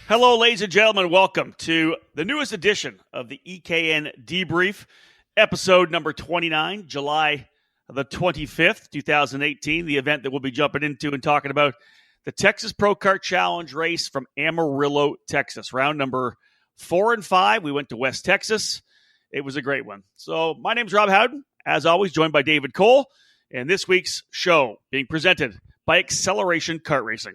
Hello, ladies and gentlemen. Welcome to the newest edition of the EKN Debrief, episode number 29, July the 25th, 2018, the event that we'll be jumping into and talking about the Texas Pro Kart Challenge race from Amarillo, Texas. Round number 4 and 5. We went to West Texas. It was a great one. So my name's Rob Howden, as always, joined by David Cole, and this week's show being presented by Acceleration Kart Racing.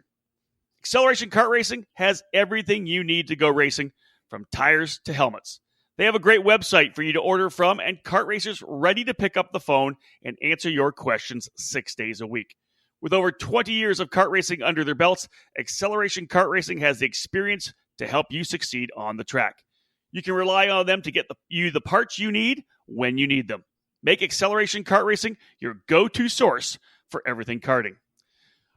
Acceleration Kart Racing has everything you need to go racing, from tires to helmets. They have a great website for you to order from, and kart racers ready to pick up the phone and answer your questions 6 days a week. With over 20 years of kart racing under their belts, Acceleration Kart Racing has the experience to help you succeed on the track. You can rely on them to get you the parts you need when you need them. Make Acceleration Kart Racing your go-to source for everything karting.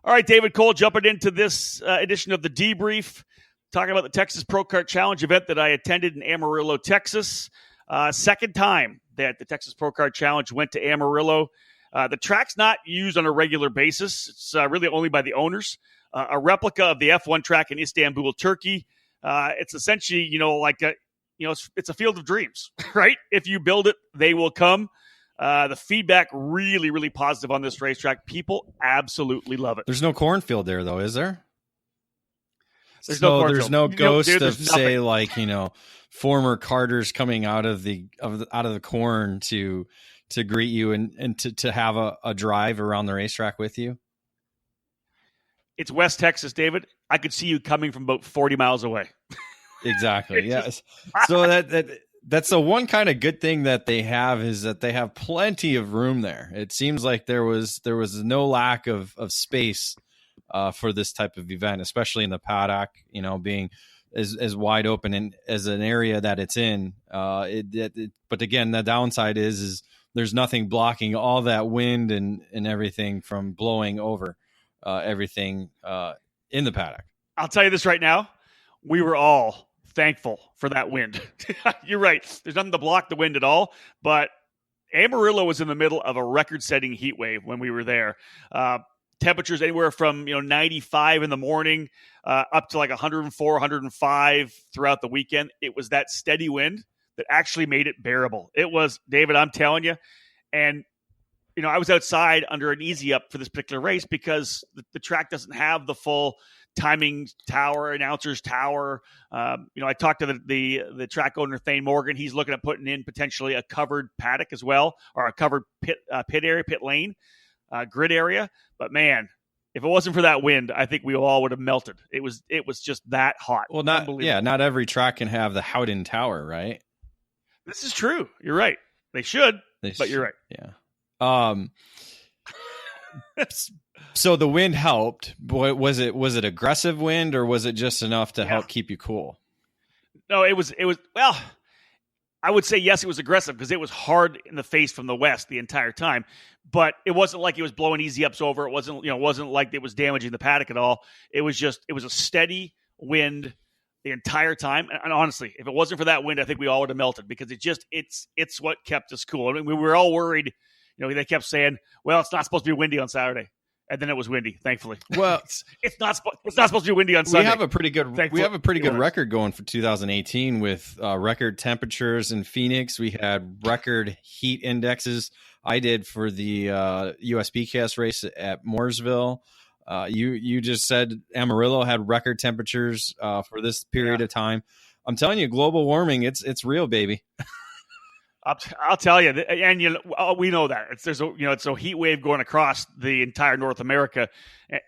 All right, David Cole, jumping into this edition of the Debrief, talking about the Texas Pro Kart Challenge event that I attended in Amarillo, Texas. Second time that the Texas Pro Kart Challenge went to Amarillo. The track's not used on a regular basis. It's really only by the owners. A replica of the F1 track in Istanbul, Turkey. It's essentially, it's a field of dreams, right? If you build it, they will come. The feedback really, really positive on this racetrack. People absolutely love it. There's no cornfield there, though, is there? There's no cornfield. There's no ghost of, nothing. say, former carters coming out of the corn to greet you and to have a drive around the racetrack with you. It's West Texas, David. I could see you coming from about 40 miles away. Exactly. Yes. So that's the one kind of good thing that they have, is that they have plenty of room there. It seems like there was no lack of space for this type of event, especially in the paddock, being as wide open and as an area that it's in. But again, the downside is there's nothing blocking all that wind and everything from blowing over everything in the paddock. I'll tell you this right now. We were all thankful for that wind. You're right. There's nothing to block the wind at all, but Amarillo was in the middle of a record-setting heat wave when we were there. Temperatures anywhere from 95 in the morning up to like 104, 105 throughout the weekend. It was that steady wind that actually made it bearable. It was, David, I'm telling you. And I was outside under an easy up for this particular race because the track doesn't have the full timing tower, announcers tower. I talked to the track owner, Thane Morgan. He's looking at putting in potentially a covered paddock as well, or a covered pit area, pit lane, grid area. But man, if it wasn't for that wind, I think we all would have melted. It was just that hot. Well, not every track can have the Howden Tower, right? This is true. You're right. They should, but you're right. Yeah. So the wind helped. Was it aggressive wind, or was it just enough to help keep you cool? No, it was, well, I would say yes, it was aggressive because it was hard in the face from the west the entire time, but it wasn't like it was blowing easy ups over. It wasn't like it was damaging the paddock at all. It was a steady wind the entire time. And honestly, if it wasn't for that wind, I think we all would have melted, because it's what kept us cool. I mean, we were all worried. They kept saying, well, it's not supposed to be windy on Saturday. And then it was windy, thankfully. Well, it's not supposed to be windy on Sunday. We have a pretty good record going for 2018 with record temperatures in Phoenix. We had record heat indexes. I did for the USBCast race at Mooresville. You just said Amarillo had record temperatures for this period of time. I'm telling you, global warming, it's real, baby. I'll tell you, and we know that it's a heat wave going across the entire North America,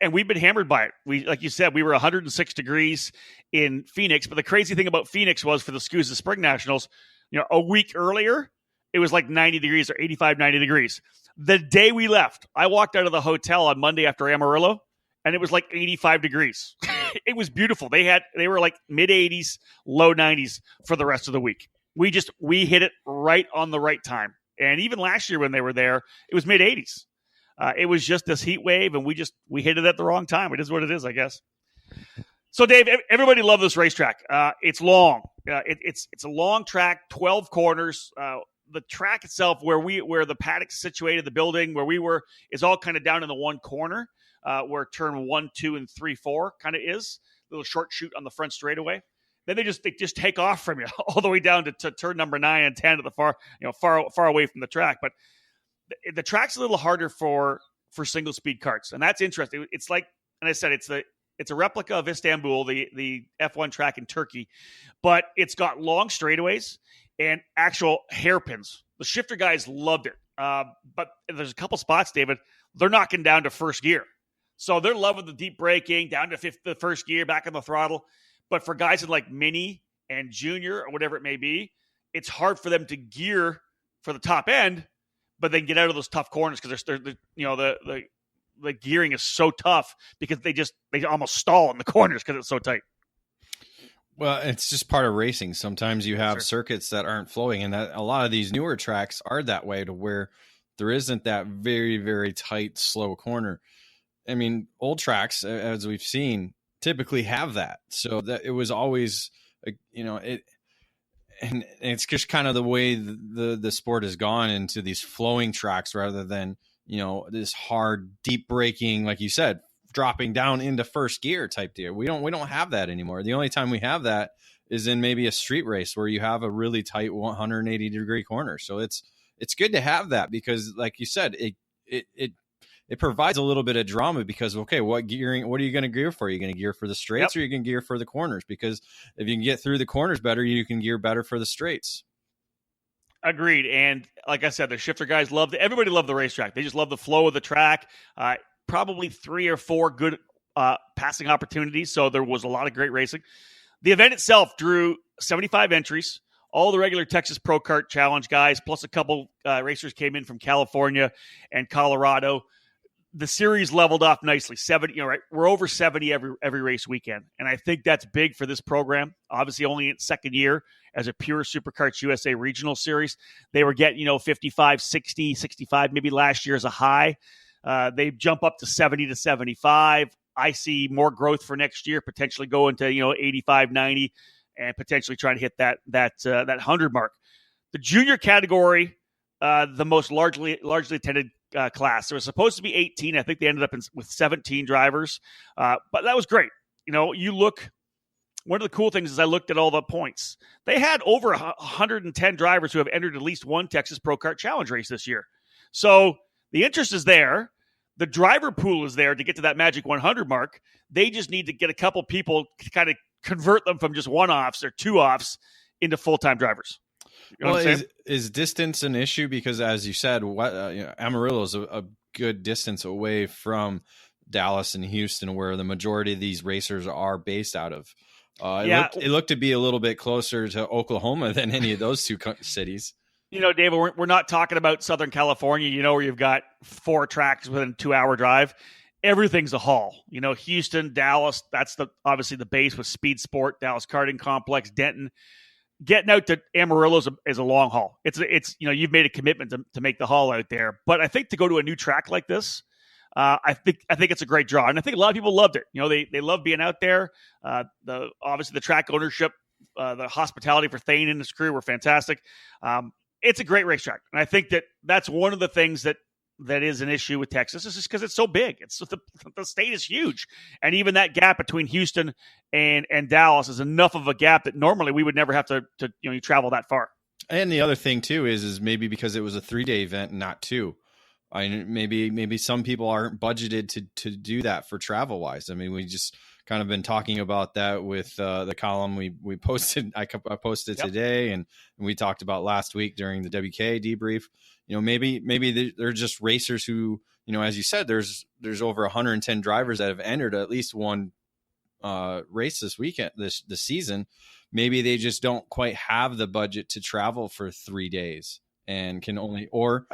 and we've been hammered by it. Like you said, we were 106 degrees in Phoenix, but the crazy thing about Phoenix was, for the SCUSA Spring Nationals, a week earlier it was like 90 degrees or 85, 90 degrees. The day we left, I walked out of the hotel on Monday after Amarillo, and it was like 85 degrees. It was beautiful. They were like mid 80s, low 90s for the rest of the week. We hit it right on the right time. And even last year when they were there, it was mid 80s. It was just this heat wave, and we hit it at the wrong time. It is what it is, I guess. So, Dave, everybody loved this racetrack. It's long. It's a long track, 12 corners. The track itself, where the paddock's situated, the building where we were, is all kind of down in the one corner, where turn 1, 2, and 3, 4 kind of is. little short chute on the front straightaway. Then they just take off from you all the way down to turn number 9 and 10 at the far away from the track. But the track's a little harder for single speed karts, and that's interesting. It's like, and I said, it's a replica of Istanbul, the F1 track in Turkey, but it's got long straightaways and actual hairpins. The shifter guys loved it, but there's a couple spots, David, they're knocking down to first gear, so they're loving the deep braking down to the first gear, back on the throttle. But for guys in like mini and junior or whatever it may be, it's hard for them to gear for the top end, but then get out of those tough corners because the gearing is so tough because they almost stall in the corners because it's so tight. Well, it's just part of racing. Sometimes you have circuits that aren't flowing, and that a lot of these newer tracks are that way, to where there isn't that very, very tight, slow corner. I mean, old tracks, as we've seen, typically have that. So that it was always, and it's just kind of the way the sport has gone into these flowing tracks rather than, this hard, deep braking, like you said, dropping down into first gear type deal. We don't have that anymore. The only time we have that is in maybe a street race where you have a really tight 180 degree corner. So it's good to have that because, like you said, it provides a little bit of drama because, okay, what are you going to gear for? Are you going to gear for the straights or are you going to gear for the corners? Because if you can get through the corners better, you can gear better for the straights. Agreed. And like I said, the shifter guys everybody loved the racetrack. They just love the flow of the track. Probably 3 or 4 good passing opportunities. So there was a lot of great racing. The event itself drew 75 entries. All the regular Texas Pro Kart Challenge guys, plus a couple racers came in from California and Colorado. The series leveled off nicely. 70, right? We're over 70 every race weekend, and I think that's big for this program. Obviously, only in its second year as a pure Superkarts USA regional series, they were getting 55, 60, 65 maybe last year as a high. They jump up to 70 to 75. I see more growth for next year, potentially going to 85, 90, and potentially trying to hit that 100 mark. The junior category, the most largely attended class. There was supposed to be 18. I think they ended up with 17 drivers, but that was great. You look. One of the cool things is I looked at all the points. They had over 110 drivers who have entered at least one Texas Pro Kart Challenge race this year. So the interest is there. The driver pool is there to get to that magic 100 mark. They just need to get a couple people to kind of convert them from just one-offs or two-offs into full-time drivers. Is distance an issue? Because as you said, Amarillo is a good distance away from Dallas and Houston, where the majority of these racers are based out of. It looked to be a little bit closer to Oklahoma than any of those two cities. David, we're not talking about Southern California, where you've got 4 tracks within a 2-hour drive. Everything's a haul. Houston, Dallas, that's obviously the base with Speed Sport, Dallas Karting Complex, Denton. Getting out to Amarillo is a long haul. It's you've made a commitment to make the haul out there. But I think to go to a new track like this, I think it's a great draw, and I think a lot of people loved it. They love being out there. Obviously the track ownership, the hospitality for Thane and his crew were fantastic. It's a great racetrack, and I think that's one of the things that is an issue with Texas is just because it's so big. It's the state is huge, and even that gap between Houston and Dallas is enough of a gap that normally we would never have to travel that far. And the other thing too is maybe because it was a 3-day event, not 2. Maybe some people aren't budgeted to do that for travel wise. I mean, we just kind of been talking about that with the column we posted. I posted today, and we talked about last week during the WK debrief. Maybe they're just racers who, as you said, there's over 110 drivers that have entered at least one race this weekend, this season. Maybe they just don't quite have the budget to travel for 3 days and can only or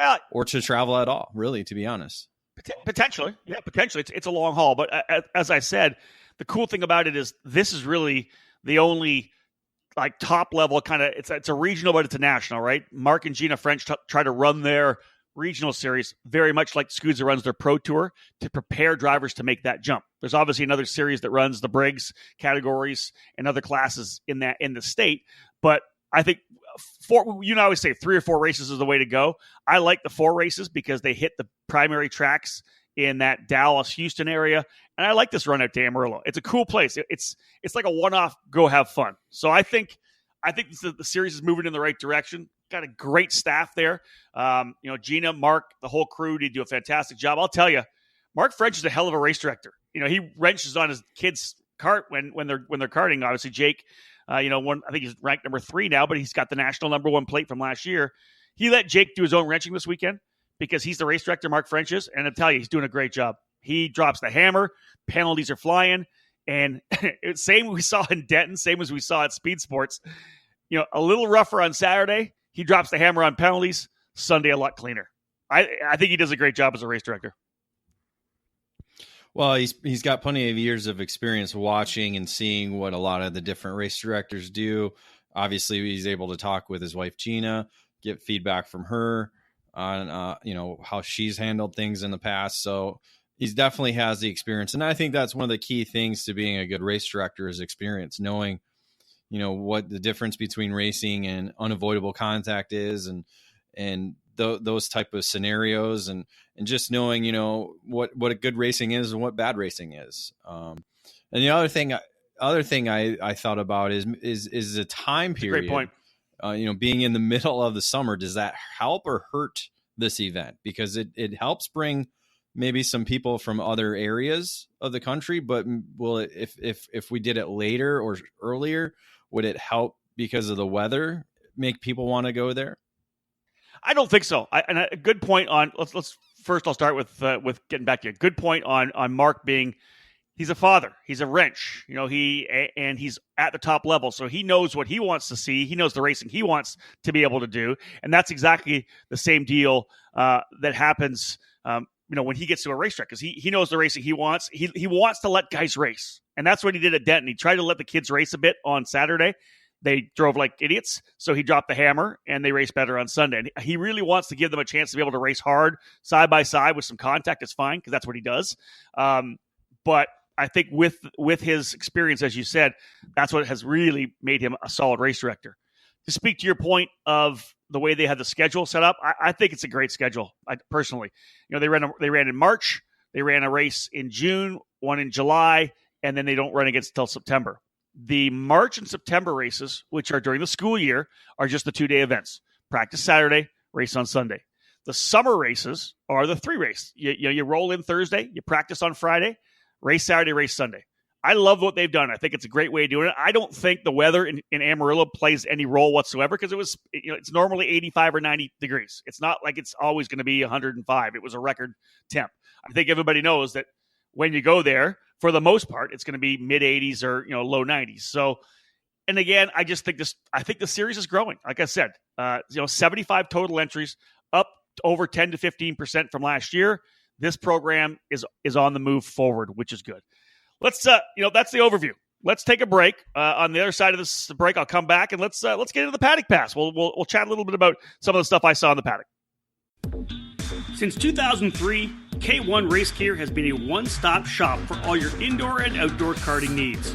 to travel at all, really, to be honest. Potentially. It's a long haul, but as I said, the cool thing about it is this is really the only like top level kind of, it's a regional, but it's a national, right? Mark and Gina French try to run their regional series very much like Scusa runs their pro tour to prepare drivers to make that jump. There's obviously another series that runs the Briggs categories and other classes in the state, but I think I always say 3 or 4 races is the way to go. I like the 4 races because they hit the primary tracks in that Dallas, Houston area. And I like this run out to Amarillo. It's a cool place. It's like a one-off, go have fun. So I think the series is moving in the right direction. Got a great staff there. Gina, Mark, the whole crew, they do a fantastic job. I'll tell you, Mark French is a hell of a race director. He wrenches on his kids' cart when they're karting. Obviously, Jake, I think he's ranked number 3 now, but he's got the national number 1 plate from last year. He let Jake do his own wrenching this weekend because he's the race director, Mark French is, and I tell you, he's doing a great job. He drops the hammer, penalties are flying, and same we saw in Denton, same as we saw at Speed Sports. A little rougher on Saturday. He drops the hammer on penalties. Sunday, a lot cleaner. I think he does a great job as a race director. Well, he's got plenty of years of experience watching and seeing what a lot of the different race directors do. Obviously, he's able to talk with his wife, Gina, get feedback from her on, how she's handled things in the past. So he definitely has the experience. And I think that's one of the key things to being a good race director is experience, knowing, what the difference between racing and unavoidable contact is and those type of scenarios and just knowing, what a good racing is and what bad racing is. And the other thing I thought about is the time period. Great point. Being in the middle of the summer, does that help or hurt this event? Because it helps bring maybe some people from other areas of the country, but will it, if we did it later or earlier, would it help because of the weather make people want to go there? I don't think so. A good point on let's first. I'll start with getting back to you. Good point on Mark being. He's a father. He's a wrench. He's at the top level, so he knows what he wants to see. He knows the racing he wants to be able to do, and that's exactly the same deal that happens. When he gets to a racetrack, because he knows the racing he wants. He wants to let guys race, and that's what he did at Denton. He tried to let the kids race a bit on Saturday. They drove like idiots, so he dropped the hammer, and they raced better on Sunday. And he really wants to give them a chance to be able to race hard, side by side with some contact. It's fine, because that's what he does. But I think with his experience, as you said, that's what has really made him a solid race director. To speak to your point of the way they had the schedule set up, I think it's a great schedule. Personally, they ran in March, they ran a race in June, one in July, and then they don't run against until September. The March and September races, which are during the school year, are just the 2-day events. Practice Saturday, race on Sunday. The summer races are the 3 race. You roll in Thursday, you practice on Friday, race Saturday, race Sunday. I love what they've done. I think it's a great way of doing it. I don't think the weather in Amarillo plays any role whatsoever because it's normally 85 or 90 degrees. It's not like it's always going to be 105. It was a record temp. I think everybody knows that when you go there, for the most part, it's going to be mid 80s or low 90s. So, and again, I think the series is growing. Like I said, 75 total entries, up over 10 to 15% from last year. This program is on the move forward, which is good. Let's that's the overview. Let's take a break. On the other side of this break, I'll come back and let's get into the paddock pass. We'll chat a little bit about some of the stuff I saw in the paddock. Since 2003, K1 Race Gear has been a one-stop shop for all your indoor and outdoor karting needs.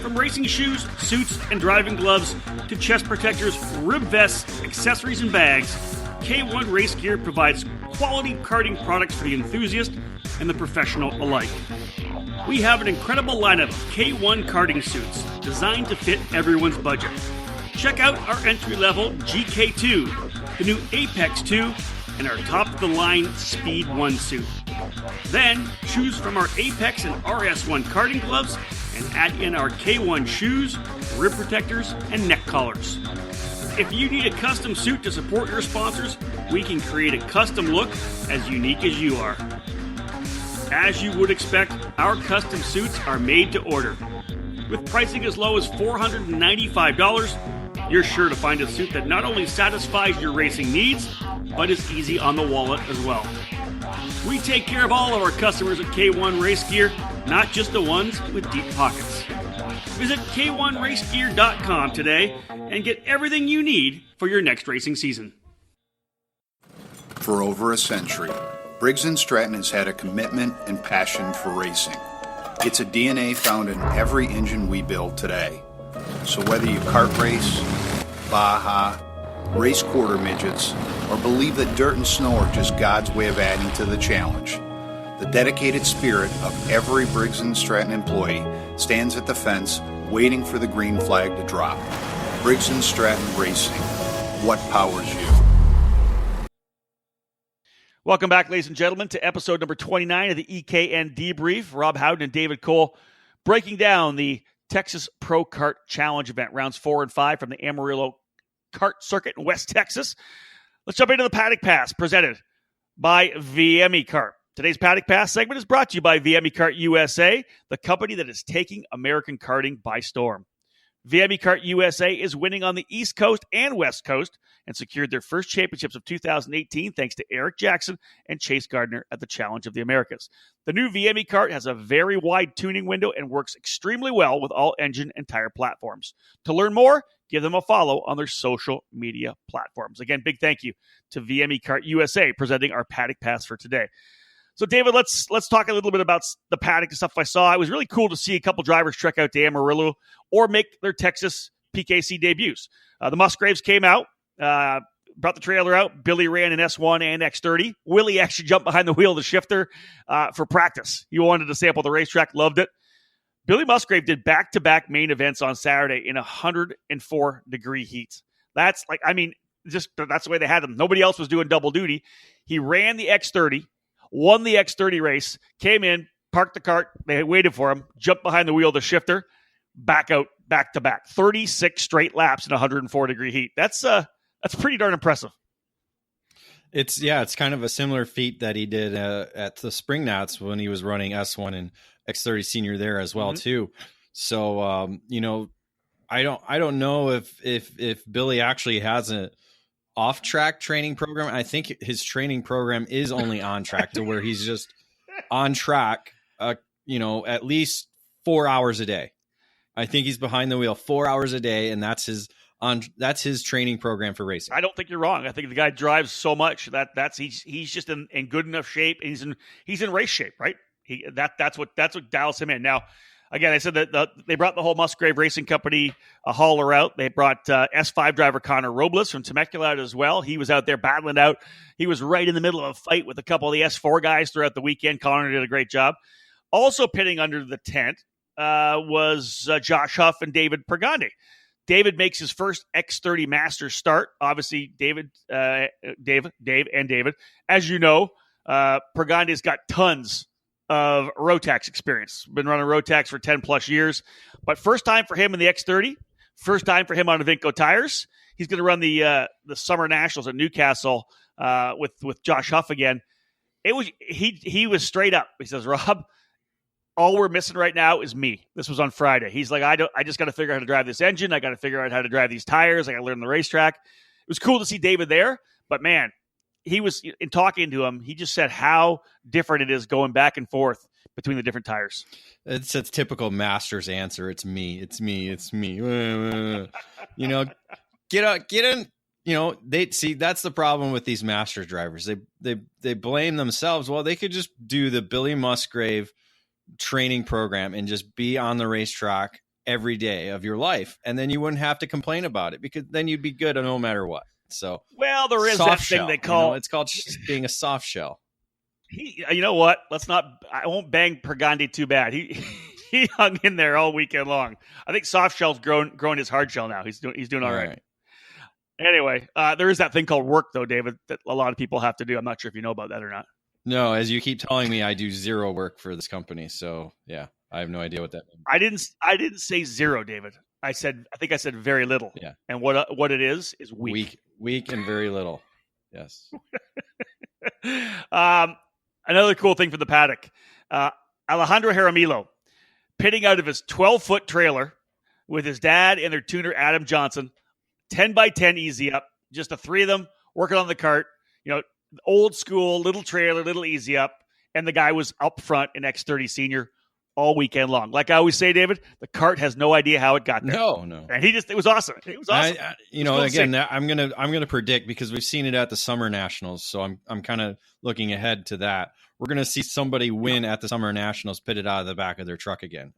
From racing shoes, suits, and driving gloves to chest protectors, rib vests, accessories, and bags, K1 Race Gear provides quality karting products for the enthusiast and the professional alike. We have an incredible lineup of K1 karting suits designed to fit everyone's budget. Check out our entry-level GK2, the new Apex 2, and our top-of-the-line Speed 1 suit. Then, choose from our Apex and RS1 karting gloves and add in our K1 shoes, rib protectors, and neck collars. If you need a custom suit to support your sponsors, we can create a custom look as unique as you are. As you would expect, our custom suits are made to order. With pricing as low as $495, you're sure to find a suit that not only satisfies your racing needs, but is easy on the wallet as well. We take care of all of our customers at K1 Race Gear, not just the ones with deep pockets. Visit K1RaceGear.com today and get everything you need for your next racing season. For over a century, Briggs & Stratton has had a commitment and passion for racing. It's a DNA found in every engine we build today. So whether you kart race, Baja, race quarter midgets, or believe that dirt and snow are just God's way of adding to the challenge, The dedicated spirit of every Briggs & Stratton employee stands at the fence waiting for the green flag to drop. Briggs & Stratton Racing. What powers you? Welcome back, ladies and gentlemen, to episode number 29 of the EKN Debrief. Rob Howden and David Cole breaking down the Texas Pro Kart Challenge event, rounds 4 and 5 from the Amarillo Kart Circuit in West Texas. Let's jump into the Paddock Pass, presented by VME Kart. Today's Paddock Pass segment is brought to you by VME Kart USA, the company that is taking American karting by storm. VME Kart USA is winning on the East Coast and West Coast and secured their first championships of 2018 thanks to Eric Jackson and Chase Gardner at the Challenge of the Americas. The new VME Kart has a very wide tuning window and works extremely well with all engine and tire platforms. To learn more, give them a follow on their social media platforms. Again, big thank you to VME Kart USA presenting our Paddock Pass for today. So, David, let's talk a little bit about the paddock and stuff I saw. It was really cool to see a couple drivers trek out to Amarillo or make their Texas PKC debuts. The Musgraves came out, brought the trailer out. Billy ran in S1 and X30. Willie actually jumped behind the wheel of the shifter for practice. He wanted to sample the racetrack, loved it. Billy Musgrave did back-to-back main events on Saturday in 104-degree heat. That's that's the way they had them. Nobody else was doing double duty. He ran the X30. Won the X30 race, came in, parked the cart, they waited for him, jumped behind the wheel of the shifter, back out, back-to-back. 36 straight laps in 104-degree heat. That's pretty darn impressive. It's kind of a similar feat that he did at the Spring Nats when he was running S1 and X30 Senior there as well, too. So, I don't know if Billy actually has a off-track training program. I think his training program is only on track to where he's just on track, at least 4 hours a day. I think he's behind the wheel 4 hours a day, and that's his training program for racing. I don't think you're wrong. I think the guy drives so much he's just in good enough shape, and he's in race shape, right? That's what dials him in. Now, again, I said that they brought the whole Musgrave Racing Company hauler out. They brought S5 driver Connor Robles from Temecula out as well. He was out there battling out. He was right in the middle of a fight with a couple of the S4 guys throughout the weekend. Connor did a great job. Also pitting under the tent was Josh Huff and David Pregande. David makes his first X30 Masters start. Obviously, Dave, and David. As you know, Pregande's got tons of Rotax experience. Been running Rotax for 10 plus years, but first time for him in the X30, first time for him on Avinco tires. He's going to run the Summer Nationals at Newcastle with Josh Huff again. He was straight up. He says, Rob, all we're missing right now is me. This was on Friday. He's like, I just got to figure out how to drive this engine. I got to figure out how to drive these tires. I got to learn the racetrack. It was cool to see David there, but man, he was, in talking to him, he just said how different it is going back and forth between the different tires. It's a typical Masters answer. It's me. Get in. They see that's the problem with these Masters drivers. They blame themselves. Well, they could just do the Billy Musgrave training program and just be on the racetrack every day of your life, and then you wouldn't have to complain about it because then you'd be good no matter what. So, well, there is that thing they call it's called being a soft shell. You know what? I won't bang Pregande too bad. He hung in there all weekend long. I think soft shell's grown his hard shell now. He's doing all right. Anyway, there is that thing called work though, David, that a lot of people have to do. I'm not sure if you know about that or not. No, as you keep telling me, I do zero work for this company. So yeah, I have no idea what that means. I didn't say zero, David. I think I said very little. Yeah. And what it is weak. Weak and very little. Yes. Another cool thing for the paddock. Alejandro Jaramillo pitting out of his 12-foot trailer with his dad and their tuner, Adam Johnson, 10x10 easy up, just the three of them working on the cart, old school, little trailer, little easy up. And the guy was up front in X30 Senior all weekend long. Like I always say, David, the cart has no idea how it got there. No. And it was awesome. It was awesome. I'm going to predict because we've seen it at the Summer Nationals. So I'm kind of looking ahead to that. We're going to see somebody win at the Summer Nationals pitted out of the back of their truck again.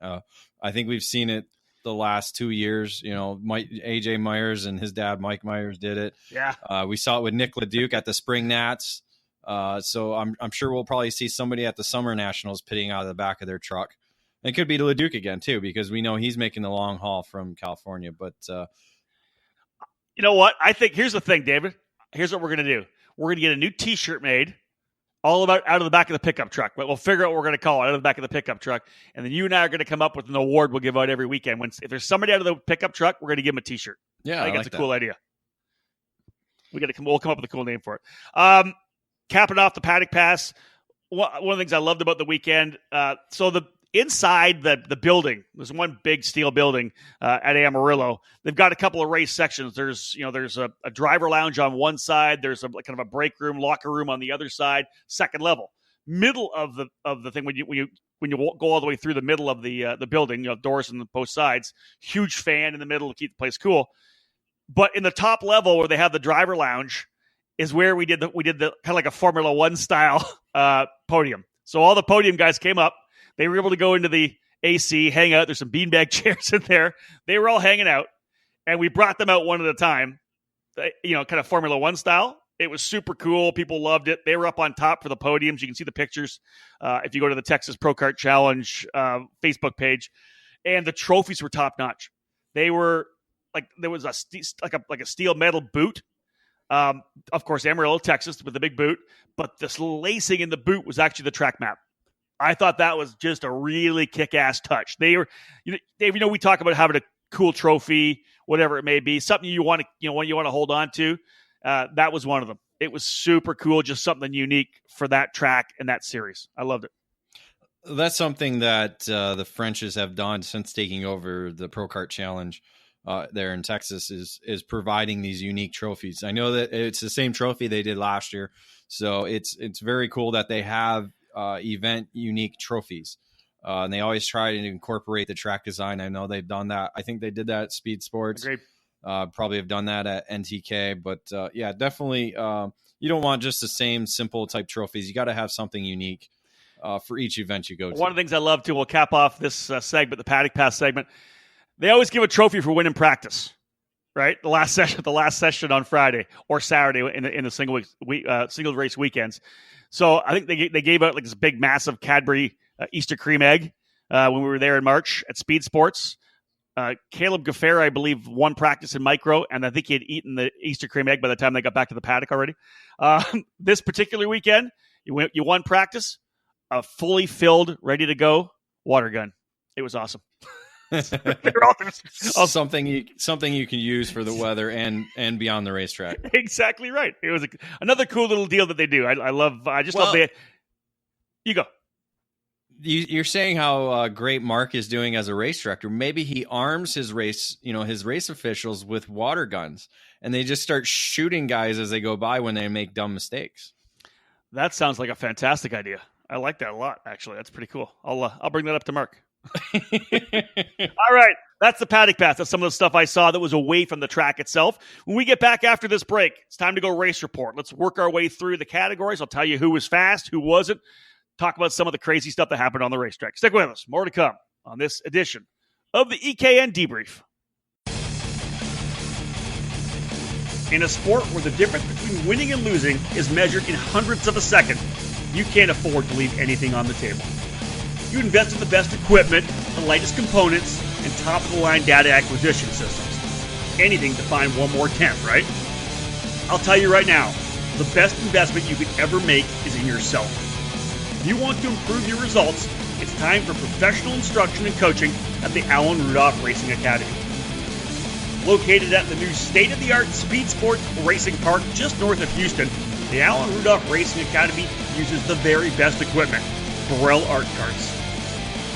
I think we've seen it the last 2 years. AJ Myers and his dad, Mike Myers, did it. Yeah. We saw it with Nick LeDuc at the Spring Nats. So I'm sure we'll probably see somebody at the Summer Nationals pitting out of the back of their truck. It could be LeDuc again too, because we know he's making the long haul from California. But you know what? I think here's the thing, David. Here's what we're going to do. We're going to get a new T-shirt made all about out of the back of the pickup truck. But we'll figure out what we're going to call it, out of the back of the pickup truck. And then you and I are going to come up with an award we'll give out every weekend. If there's somebody out of the pickup truck, we're going to give them a T-shirt. Yeah, I think that's a cool idea. We'll come up with a cool name for it. Capping off the Paddock Pass, one of the things I loved about the weekend, so the inside the building, there's one big steel building at Amarillo. They've got a couple of race sections. There's a driver lounge on one side. There's kind of a break room, locker room on the other side. Second level, middle of the thing when you go all the way through the middle of the building, doors on both sides. Huge fan in the middle to keep the place cool. But in the top level where they have the driver lounge is where we did the kind of like a Formula One style podium. So all the podium guys came up. They were able to go into the AC, hang out. There's some beanbag chairs in there. They were all hanging out, and we brought them out one at a time, kind of Formula One style. It was super cool. People loved it. They were up on top for the podiums. You can see the pictures if you go to the Texas Pro Kart Challenge Facebook page. And the trophies were top notch. They were there was a steel metal boot. Of course, Amarillo, Texas, with the big boot. But this lacing in the boot was actually the track map. I thought that was just a really kick-ass touch. They were, Dave, we talk about having a cool trophy, whatever it may be, something you want to hold on to. That was one of them. It was super cool, just something unique for that track and that series. I loved it. That's something that the Frenches have done since taking over the Pro Kart Challenge there in Texas is providing these unique trophies. I know that it's the same trophy they did last year, so it's very cool that they have event unique trophies. And they always try to incorporate the track design. I know they've done that. I think they did that at Speed Sports. Agreed. Probably have done that at NTK. But yeah, definitely you don't want just the same simple type trophies. You got to have something unique for each event you go to. One of the things I love too, we'll cap off this segment, the Paddock Pass segment. They always give a trophy for winning practice, right? The last session on Friday or Saturday in the single race weekends. So I think they gave out this big, massive Cadbury Easter cream egg when we were there in March at Speed Sports. Caleb Gaffera, I believe, won practice in micro, and I think he had eaten the Easter cream egg by the time they got back to the paddock already. This particular weekend, you won practice, a fully filled, ready to go water gun. It was awesome. Something you can use for the weather and beyond the racetrack. Exactly right. It was another cool little deal that they do. I love the. You go. You're saying how great Mark is doing as a race director. Maybe he arms his race officials with water guns, and they just start shooting guys as they go by when they make dumb mistakes. That sounds like a fantastic idea. I like that a lot. Actually, that's pretty cool. I'll bring that up to Mark. All right, that's the Paddock Pass. That's some of the stuff I saw that was away from the track itself. When we get back after this break, it's time to go race report. Let's work our way through the categories. I'll tell you who was fast, who wasn't. Talk about some of the crazy stuff that happened on the racetrack. Stick with us. More to come on this edition of the EKN Debrief. In a sport where the difference between winning and losing is measured in hundredths of a second, you can't afford to leave anything on the table. You invest in the best equipment, the latest components, and top-of-the-line data acquisition systems. Anything to find one more tenth, right? I'll tell you right now, the best investment you could ever make is in yourself. If you want to improve your results, it's time for professional instruction and coaching at the Alan Rudolph Racing Academy. Located at the new state-of-the-art Speed Sports Racing Park just north of Houston, the Alan Rudolph Racing Academy uses the very best equipment, Burrell Art Carts.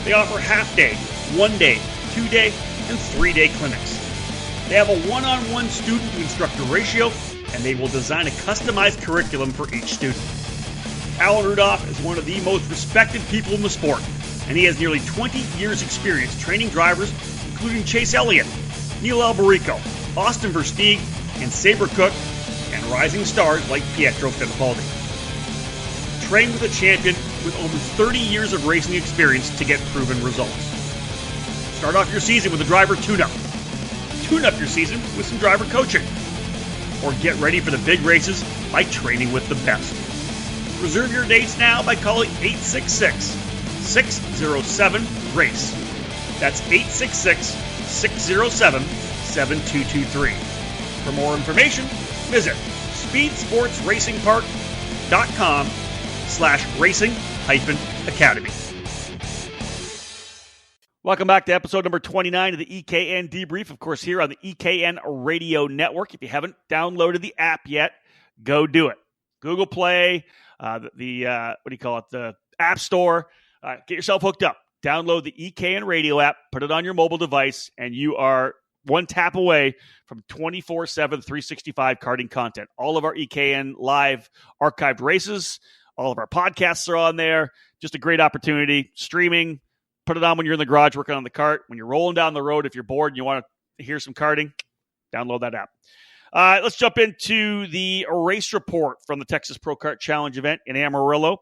They offer half-day, 1-day, 2-day, and 3-day clinics. They have a one-on-one student-to-instructor ratio, and they will design a customized curriculum for each student. Alan Rudolph is one of the most respected people in the sport, and he has nearly 20 years' experience training drivers, including Chase Elliott, Neil Alberico, Austin Versteeg, and Sabre Cook, and rising stars like Pietro Fittipaldi. Train with a champion with over 30 years of racing experience to get proven results. Start off your season with a driver tune-up. Tune up your season with some driver coaching. Or get ready for the big races by training with the best. Reserve your dates now by calling 866-607-RACE. That's 866-607-7223. For more information, visit speedsportsracingpark.com/racing-academy. Welcome back to episode number 29 of the EKN Debrief, of course, here on the EKN Radio Network. If you haven't downloaded the app yet, go do it. Google Play, the App Store. Get yourself hooked up. Download the EKN Radio app, put it on your mobile device, and you are one tap away from 24/7, 365 karting content. All of our EKN live archived races, all of our podcasts are on there. Just a great opportunity. Streaming. Put it on when you're in the garage working on the kart. When you're rolling down the road, if you're bored and you want to hear some karting, download that app. Let's jump into the race report from the Texas Pro Kart Challenge event in Amarillo.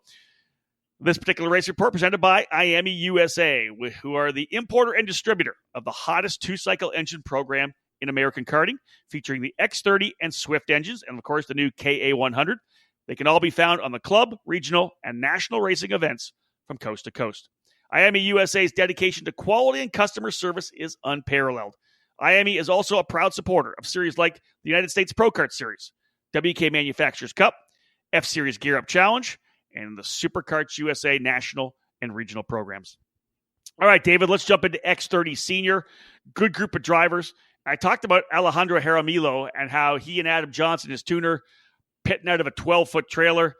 This particular race report presented by IAME USA, who are the importer and distributor of the hottest two-cycle engine program in American karting, featuring the X30 and Swift engines, and of course the new KA100. They can all be found on the club, regional, and national racing events from coast to coast. IAME USA's dedication to quality and customer service is unparalleled. IAME is also a proud supporter of series like the United States Pro Kart Series, WK Manufacturers Cup, F-Series Gear Up Challenge, and the Super Karts USA national and regional programs. All right, David, let's jump into X30 Senior. Good group of drivers. I talked about Alejandro Jaramillo and how he and Adam Johnson, his tuner, pitting out of a 12-foot trailer.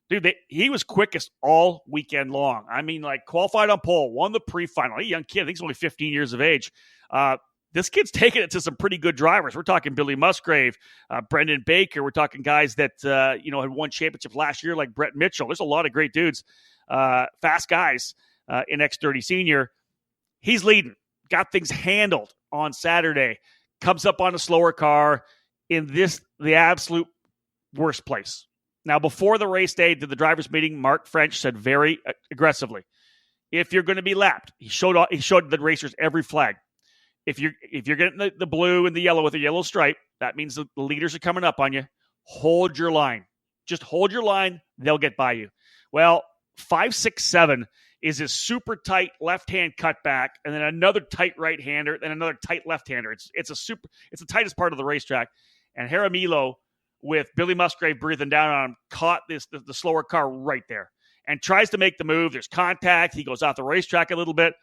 Dude, he was quickest all weekend long. I mean, like, qualified on pole, won the pre-final. A young kid, I think he's only 15 years of age. This kid's taking it to some pretty good drivers. We're talking Billy Musgrave, Brendan Baker. We're talking guys that, had won championships last year, like Brett Mitchell. There's a lot of great dudes, fast guys in X30 Senior. He's leading. Got things handled on Saturday. Comes up on a slower car in the absolute worst place. Now, before the race day, to the drivers' meeting, Mark French said very aggressively, if you're going to be lapped, he showed the racers every flag. If you're getting the blue and the yellow with a yellow stripe, that means the leaders are coming up on you. Hold your line. Just hold your line. They'll get by you. Well, 5, 6, 7 is a super tight left-hand cutback, and then another tight right-hander, then another tight left-hander. It's the tightest part of the racetrack. And Jaramillo, with Billy Musgrave breathing down on him, caught the slower car right there and tries to make the move. There's contact. He goes off the racetrack a little bit,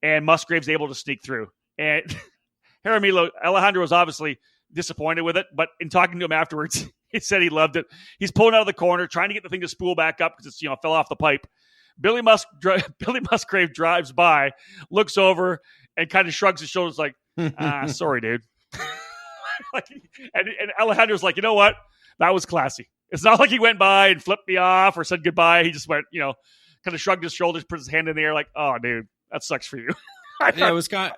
and Musgrave's able to sneak through. And Alejandro was obviously disappointed with it, but in talking to him afterwards, he said he loved it. He's pulling out of the corner, trying to get the thing to spool back up because it's fell off the pipe. Billy Musgrave drives by, looks over, and kind of shrugs his shoulders like, sorry, dude. and Alejandro's like, you know what? That was classy. It's not like he went by and flipped me off or said goodbye. He just went, kind of shrugged his shoulders, put his hand in the air like, oh, dude, that sucks for you. Yeah, it was kind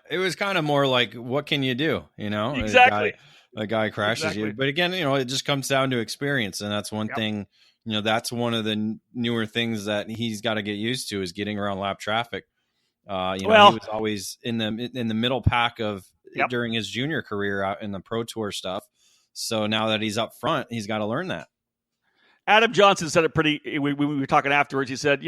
of more like, what can you do? Exactly. A guy crashes you. But again, it just comes down to experience. And that's one thing, that's one of the newer things that he's got to get used to is getting around lap traffic. He was always in the middle pack of during his junior career out in the Pro Tour stuff. So now that he's up front, he's got to learn that. Adam Johnson said it we were talking afterwards. He said,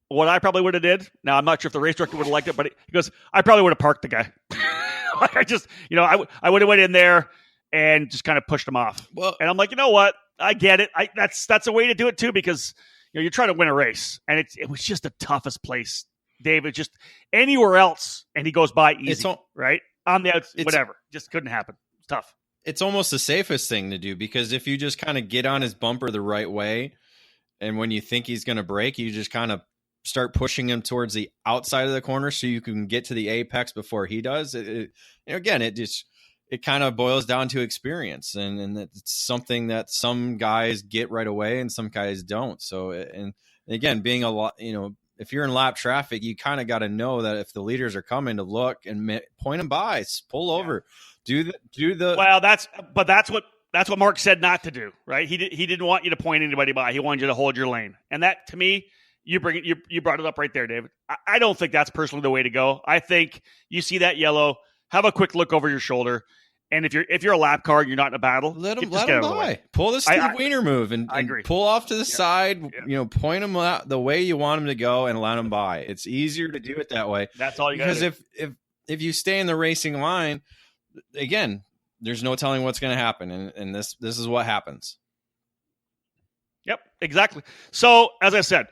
what I probably would have did. Now, I'm not sure if the race director would have liked it, but he goes, I probably would have parked the guy. I would have went in there and just kind of pushed him off. Well, and I'm like, you know what? I get it. That's a way to do it too, because you're trying to win a race, and it was just the toughest place, David. Just anywhere else, and he goes by easy, right? On the outside, whatever. Just couldn't happen. It's tough. It's almost the safest thing to do, because if you just kind of get on his bumper the right way, and when you think he's going to brake, you just kind of start pushing him towards the outside of the corner so you can get to the apex before he does. It kind of boils down to experience, and it's something that some guys get right away and some guys don't. So, and again, being a lot, if you're in lap traffic, you kind of got to know that if the leaders are coming, to look and point them by, pull over, do the. Well, that's what Mark said not to do, right? He didn't want you to point anybody by. He wanted you to hold your lane, and that, to me, you brought it up right there, David. I don't think that's personally the way to go. I think you see that yellow, have a quick look over your shoulder, And if you're a lap car and you're not in a battle, let him by. Pull the Steve Wiener move and pull off to the side. Yeah. Point him out the way you want him to go and let him by. It's easier to do it that way. That's all you got. Because if you stay in the racing line, again, there's no telling what's going to happen, and this is what happens. Yep, exactly. So as I said,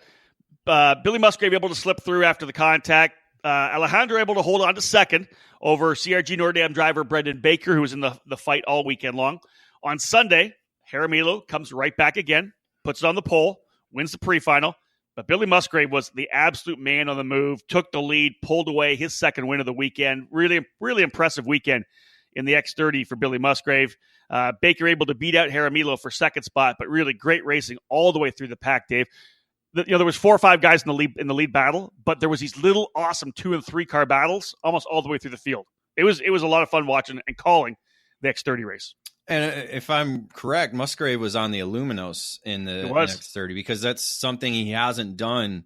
Billy Musgrave able to slip through after the contact. Alejandro able to hold on to second over CRG Nordam driver Brendan Baker, who was in the fight all weekend long. On Sunday, Jaramillo comes right back again, puts it on the pole, wins the pre-final. But Billy Musgrave was the absolute man on the move, took the lead, pulled away his second win of the weekend. Really, really impressive weekend in the X30 for Billy Musgrave. Baker able to beat out Jaramillo for second spot, but really great racing all the way through the pack, Dave. There was 4 or 5 guys in the lead battle, but there was these little awesome 2 and 3 car battles almost all the way through the field. It was a lot of fun watching and calling the X30 race. And if I'm correct, Musgrave was on the Aluminos in the X30 because that's something he hasn't done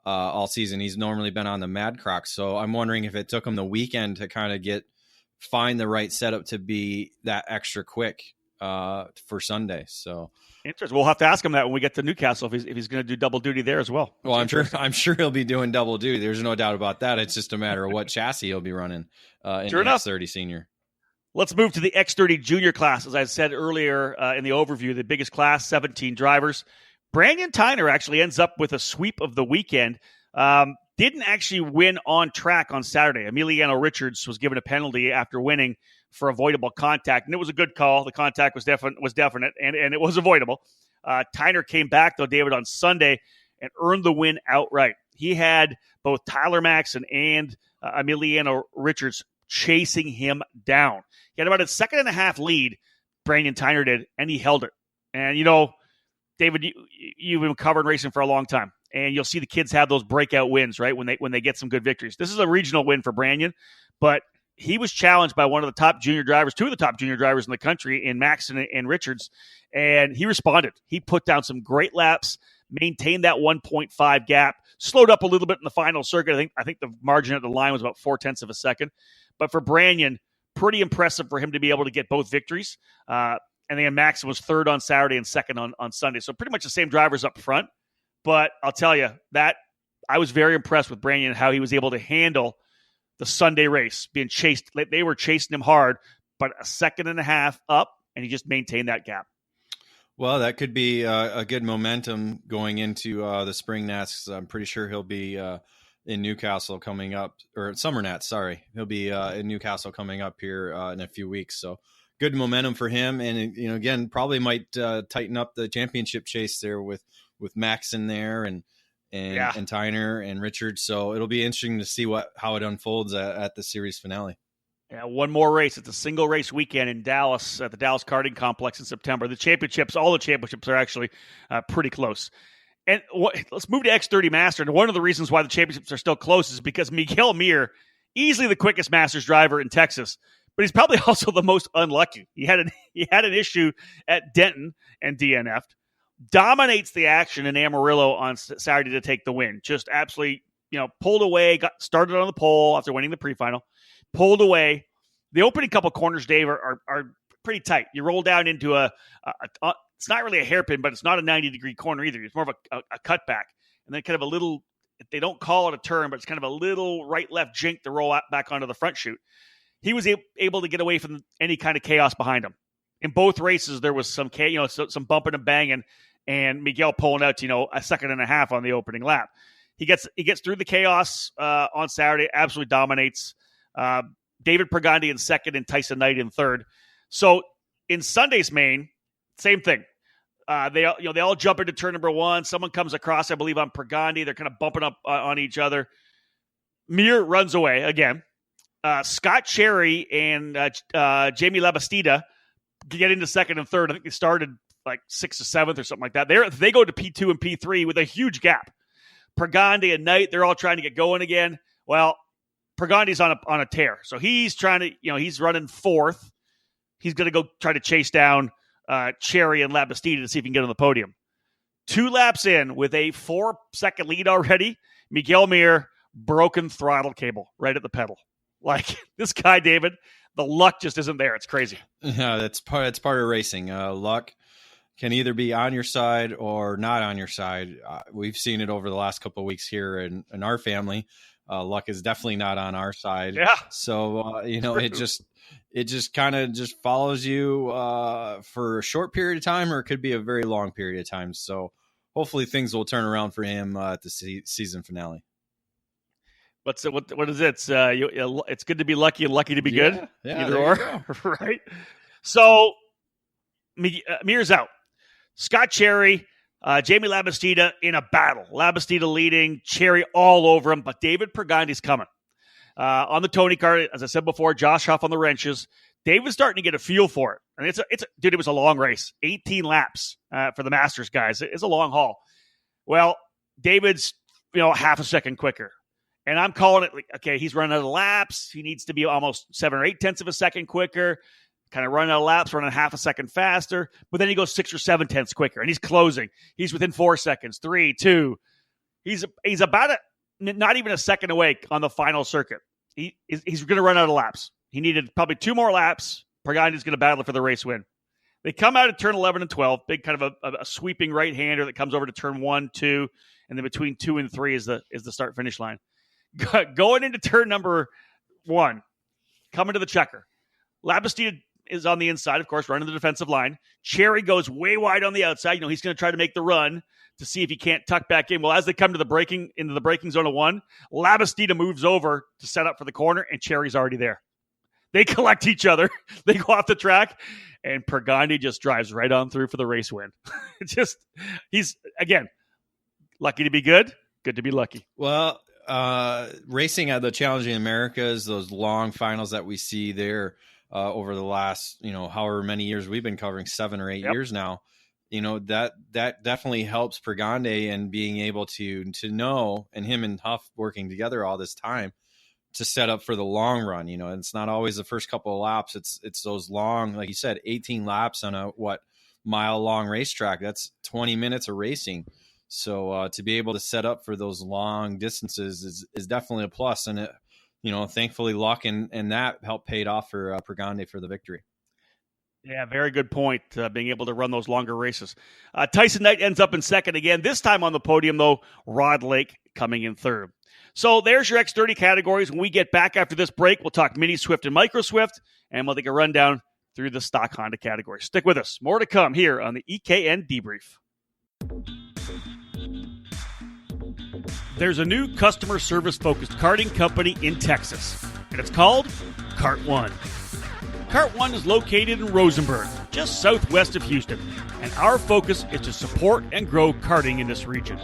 all season. He's normally been on the Mad Crocs, so I'm wondering if it took him the weekend to kind of find the right setup to be that extra quick for Sunday. So interesting. We'll have to ask him that when we get to Newcastle if he's going to do double duty there as well. Well, I'm sure he'll be doing double duty. There's no doubt about that. It's just a matter of what chassis he'll be running in the X30 Senior. Let's move to the X30 Junior class. As I said earlier in the overview, the biggest class, 17 drivers. Brandon Tyner actually ends up with a sweep of the weekend. Didn't actually win on track on Saturday. Emiliano Richards was given a penalty after winning for avoidable contact, and it was a good call. The contact was definite, and it was avoidable. Tyner came back, though, David, on Sunday and earned the win outright. He had both Tyler Maxson and Emiliano Richards chasing him down. He had about a second and a half lead, Brandon Tyner did, and he held it. And, David, you've been covering racing for a long time, and you'll see the kids have those breakout wins, right, when they get some good victories. This is a regional win for Brandon, but he was challenged by one of the top junior drivers, 2 of the top junior drivers in the country, in Maxson and Richards, and he responded. He put down some great laps, maintained that 1.5 gap, slowed up a little bit in the final circuit. I think the margin at the line was about 0.4 of a second. But for Brandon, pretty impressive for him to be able to get both victories. And then Maxson was third on Saturday and second on Sunday. So pretty much the same drivers up front. But I'll tell you, that I was very impressed with Brandon and how he was able to handle the Sunday race, being chased. They were chasing him hard, but a second and a half up, and he just maintained that gap. Well, that could be a good momentum going into the Spring Nats. I'm pretty sure he'll be in Newcastle coming up, or Summer Nats, sorry. He'll be in Newcastle coming up here in a few weeks. So good momentum for him. And, again, probably might tighten up the championship chase there with Maxson there and Tyner and Richards. So it'll be interesting to see how it unfolds at the series finale. Yeah, one more race. It's a single race weekend in Dallas at the Dallas Karting Complex in September. All the championships are actually pretty close. And let's move to X30 Master. And one of the reasons why the championships are still close is because Miguel Mir, easily the quickest Masters driver in Texas, but he's probably also the most unlucky. He had an issue at Denton and DNF'd. Dominates the action in Amarillo on Saturday to take the win. Just absolutely, pulled away, got started on the pole after winning the pre-final, pulled away. The opening couple corners, Dave, are pretty tight. You roll down into it's not really a hairpin, but it's not a 90-degree corner either. It's more of a cutback. And then kind of a little, they don't call it a turn, but it's kind of a little right-left jink to roll back onto the front chute. He was able to get away from any kind of chaos behind him. In both races, there was some bumping and banging, and Miguel pulling out, a second and a half on the opening lap. He gets through the chaos on Saturday, absolutely dominates. David Pregandi in second and Tyson Knight in third. So in Sunday's main, same thing. They all jump into turn number one. Someone comes across, I believe, on Pregandi. They're kind of bumping up on each other. Mir runs away again. Scott Cherry and Jamie Labastida get into second and third. I think they started like 6th or 7th or something like that. They go to P2 and P3 with a huge gap. Pregandi and Knight, they're all trying to get going again. Well, Pregandi's on a tear. So he's trying to, he's running fourth. He's going to go try to chase down Cherry and Labastida to see if he can get on the podium. 2 laps in with a 4-second lead already, Miguel Mir, broken throttle cable right at the pedal. Like this guy, David, the luck just isn't there. It's crazy. Yeah, that's part of racing. Luck can either be on your side or not on your side. We've seen it over the last couple of weeks here in our family. Luck is definitely not on our side. Yeah. So, it just kind of just follows you for a short period of time, or it could be a very long period of time. So hopefully things will turn around for him at the season finale. What is it? It's good to be lucky and lucky to be good. Yeah, either or, right? So Mir's out. Scott Cherry, Jamie Labastida in a battle. Labastida leading, Cherry all over him, but David Pergandi's coming. On the Tony card, as I said before, Josh Huff on the wrenches. David's starting to get a feel for it. And dude, it was a long race. 18 laps for the Masters guys. It's a long haul. Well, David's, half a second quicker. And I'm calling it like, okay, he's running out of laps. He needs to be almost 7 or 8 tenths of a second quicker. Kind of running out of laps, running half a second faster. But then he goes 6 or 7 tenths quicker, and he's closing. He's within 4 seconds, 3, 2. He's about not even a second away on the final circuit. He's going to run out of laps. He needed probably 2 more laps. Pergandi's going to battle for the race win. They come out at turn 11 and 12, big kind of a sweeping right-hander that comes over to turn 1, 2, and then between 2 and 3 is the start-finish line. Going into turn number 1, coming to the checker. Labastida is on the inside, of course, running the defensive line. Cherry goes way wide on the outside. He's going to try to make the run to see if he can't tuck back in. Well, as they come to into the braking zone of 1, Labastida moves over to set up for the corner, and Cherry's already there. They collect each other. They go off the track, and Pergandi just drives right on through for the race win. He's, again, lucky to be good to be lucky. Well, racing at the Challenging Americas, those long finals that we see there over the last, however many years we've been covering, 7 or 8 years now, that definitely helps Pergande and being able to know, and him and Huff working together all this time to set up for the long run. It's not always the first couple of laps. It's those long, like you said, 18 laps on a mile long racetrack. That's 20 minutes of racing. So to be able to set up for those long distances is definitely a plus. And, thankfully luck and that helped paid off for Pergande for the victory. Yeah, very good point, being able to run those longer races. Tyson Knight ends up in second again. This time on the podium, though, Rod Lake coming in third. So there's your X30 categories. When we get back after this break, we'll talk Mini Swift and Micro Swift, and we'll take a rundown through the stock Honda category. Stick with us. More to come here on the EKN Debrief. There's a new customer service-focused karting company in Texas, and it's called Kart One. Kart One is located in Rosenberg, just southwest of Houston, and our focus is to support and grow karting in this region.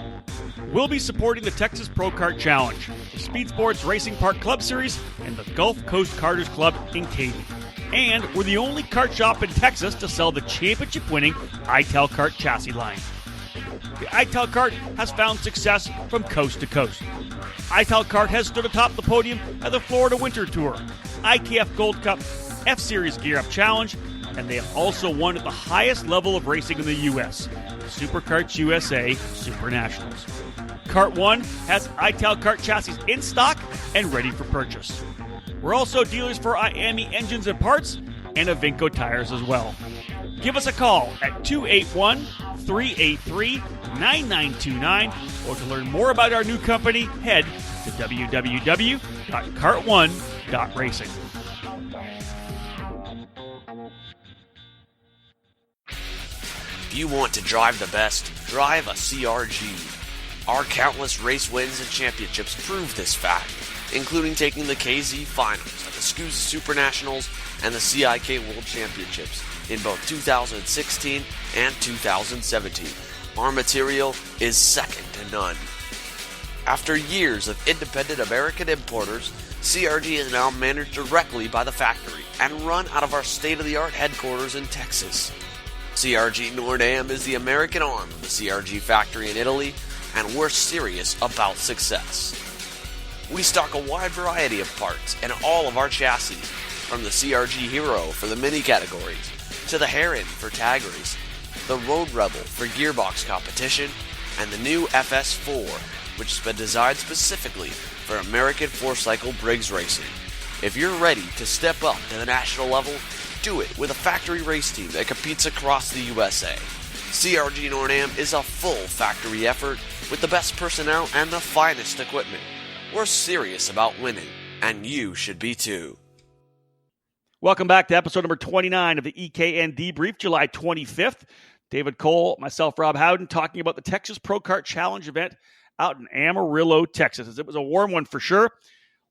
We'll be supporting the Texas Pro Kart Challenge, the Speed Sports Racing Park Club Series, and the Gulf Coast Karters Club in Katy. And we're the only kart shop in Texas to sell the championship-winning ITAL Kart chassis line. The ITAL Kart has found success from coast to coast. ITAL Kart has stood atop the podium at the Florida Winter Tour, IKF Gold Cup, F-Series Gear Up Challenge, and they have also won at the highest level of racing in the U.S., Superkarts USA Super Nationals. Kart One has ITAL Kart chassis in stock and ready for purchase. We're also dealers for IAME engines and parts and Avinco tires as well. Give us a call at 281-383-9929, or to learn more about our new company, head to www.kart1.racing. If you want to drive the best, drive a CRG. Our countless race wins and championships prove this fact, including taking the KZ Finals at the SCUSA Super Nationals and the CIK World Championships in both 2016 and 2017. Our material is second to none. After years of independent American importers, CRG is now managed directly by the factory and run out of our state-of-the-art headquarters in Texas. CRG Nordam is the American arm of the CRG factory in Italy, and we're serious about success. We stock a wide variety of parts in all of our chassis, from the CRG Hero for the mini categories, to the Heron for tag race, the Road Rebel for gearbox competition, and the new FS4, which has been designed specifically for American 4-cycle Briggs racing. If you're ready to step up to the national level, do it with a factory race team that competes across the USA. CRG Nord-Am is a full factory effort with the best personnel and the finest equipment. We're serious about winning, and you should be too. Welcome back to episode number 29 of the EKN Debrief, July 25th. David Cole, myself, Rob Howden, talking about the Texas Pro Kart Challenge event out in Amarillo, Texas. It was a warm one for sure.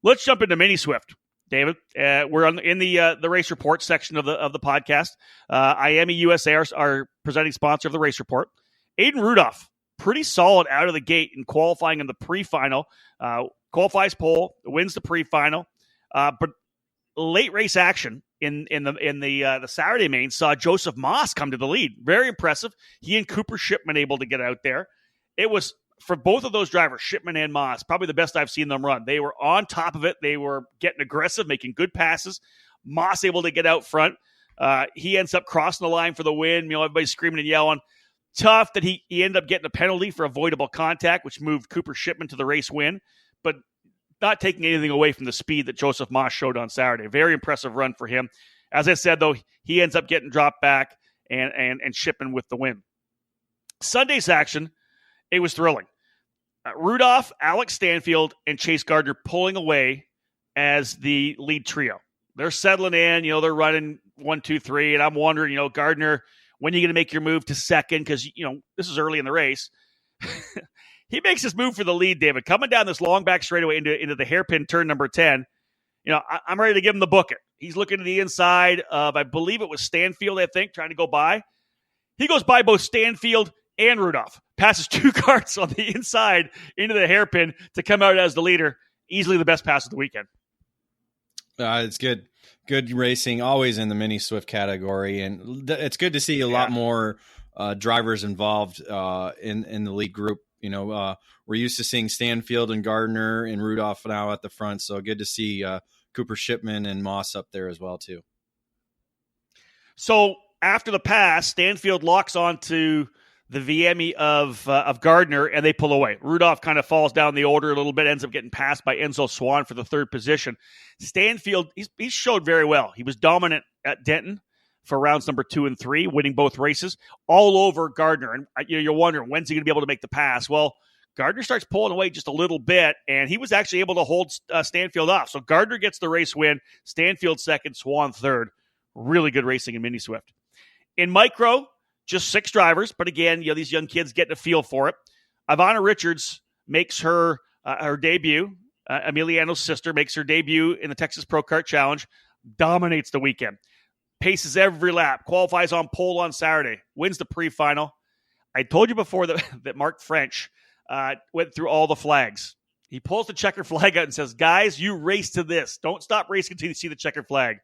Let's jump into Mini Swift, David. We're in the race report section of the podcast. IAME USA, our presenting sponsor of the race report. Aiden Rudolph, pretty solid out of the gate in qualifying in the pre-final. Qualifies pole, wins the pre-final, but late race action in the Saturday main saw Joseph Moss come to the lead. Very impressive. He and Cooper Shipman able to get out there. It was, for both of those drivers, Shipman and Moss, probably the best I've seen them run. They were on top of it. They were getting aggressive, making good passes. Moss able to get out front. He ends up crossing the line for the win. Everybody's screaming and yelling. Tough that he ended up getting a penalty for avoidable contact, which moved Cooper Shipman to the race win. But not taking anything away from the speed that Joseph Moss showed on Saturday. Very impressive run for him. As I said, though, he ends up getting dropped back and Shipman with the win. Sunday's action, it was thrilling. Rudolph, Alex Stanfield, and Chase Gardner pulling away as the lead trio. They're settling in. They're running 1, 2, 3, and I'm wondering, Gardner, when are you going to make your move to second? Because, this is early in the race. He makes his move for the lead, David. Coming down this long back straightaway into the hairpin turn number 10. I'm ready to give him the book it. He's looking to the inside of, I believe it was Stanfield, trying to go by. He goes by both Stanfield and Rudolph. Passes 2 carts on the inside into the hairpin to come out as the leader. Easily the best pass of the weekend. It's good. Good racing, always in the Mini Swift category. And it's good to see a lot more drivers involved in the lead group. We're used to seeing Stanfield and Gardner and Rudolph now at the front, so good to see Cooper Shipman and Moss up there as well too. So after the pass, Stanfield locks onto the VME of Gardner, and they pull away. Rudolph kind of falls down the order a little bit, ends up getting passed by Enzo Swan for the third position. Stanfield, he showed very well. He was dominant at Denton for rounds number 2 and 3, winning both races, all over Gardner. And you're wondering, when's he going to be able to make the pass? Well, Gardner starts pulling away just a little bit, and he was actually able to hold Stanfield off. So Gardner gets the race win, Stanfield second, Swan third. Really good racing in Mini Swift. In micro, just 6 drivers, but again, these young kids getting a feel for it. Ivana Richards makes her debut. Emiliano's sister makes her debut in the Texas Pro Kart Challenge, dominates the weekend. Paces every lap, qualifies on pole on Saturday, wins the pre-final. I told you before that Mark French went through all the flags. He pulls the checker flag out and says, guys, you race to this. Don't stop racing until you see the checker flag.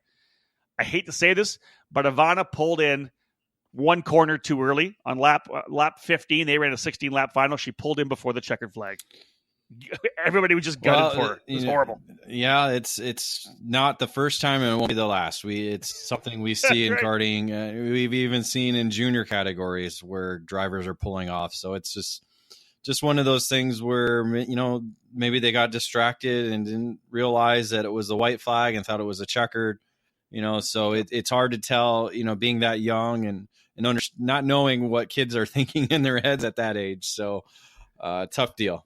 I hate to say this, but Ivana pulled in 1 corner too early on lap 15. They ran a 16-lap final. She pulled in before the checkered flag. Everybody was just gutted for her. It was horrible. Yeah, it's not the first time and it won't be the last. It's something we see in karting. We've even seen in junior categories where drivers are pulling off. So it's just one of those things where, maybe they got distracted and didn't realize that it was a white flag and thought it was a checkered, so it's hard to tell, being that young and not knowing what kids are thinking in their heads at that age. So tough deal.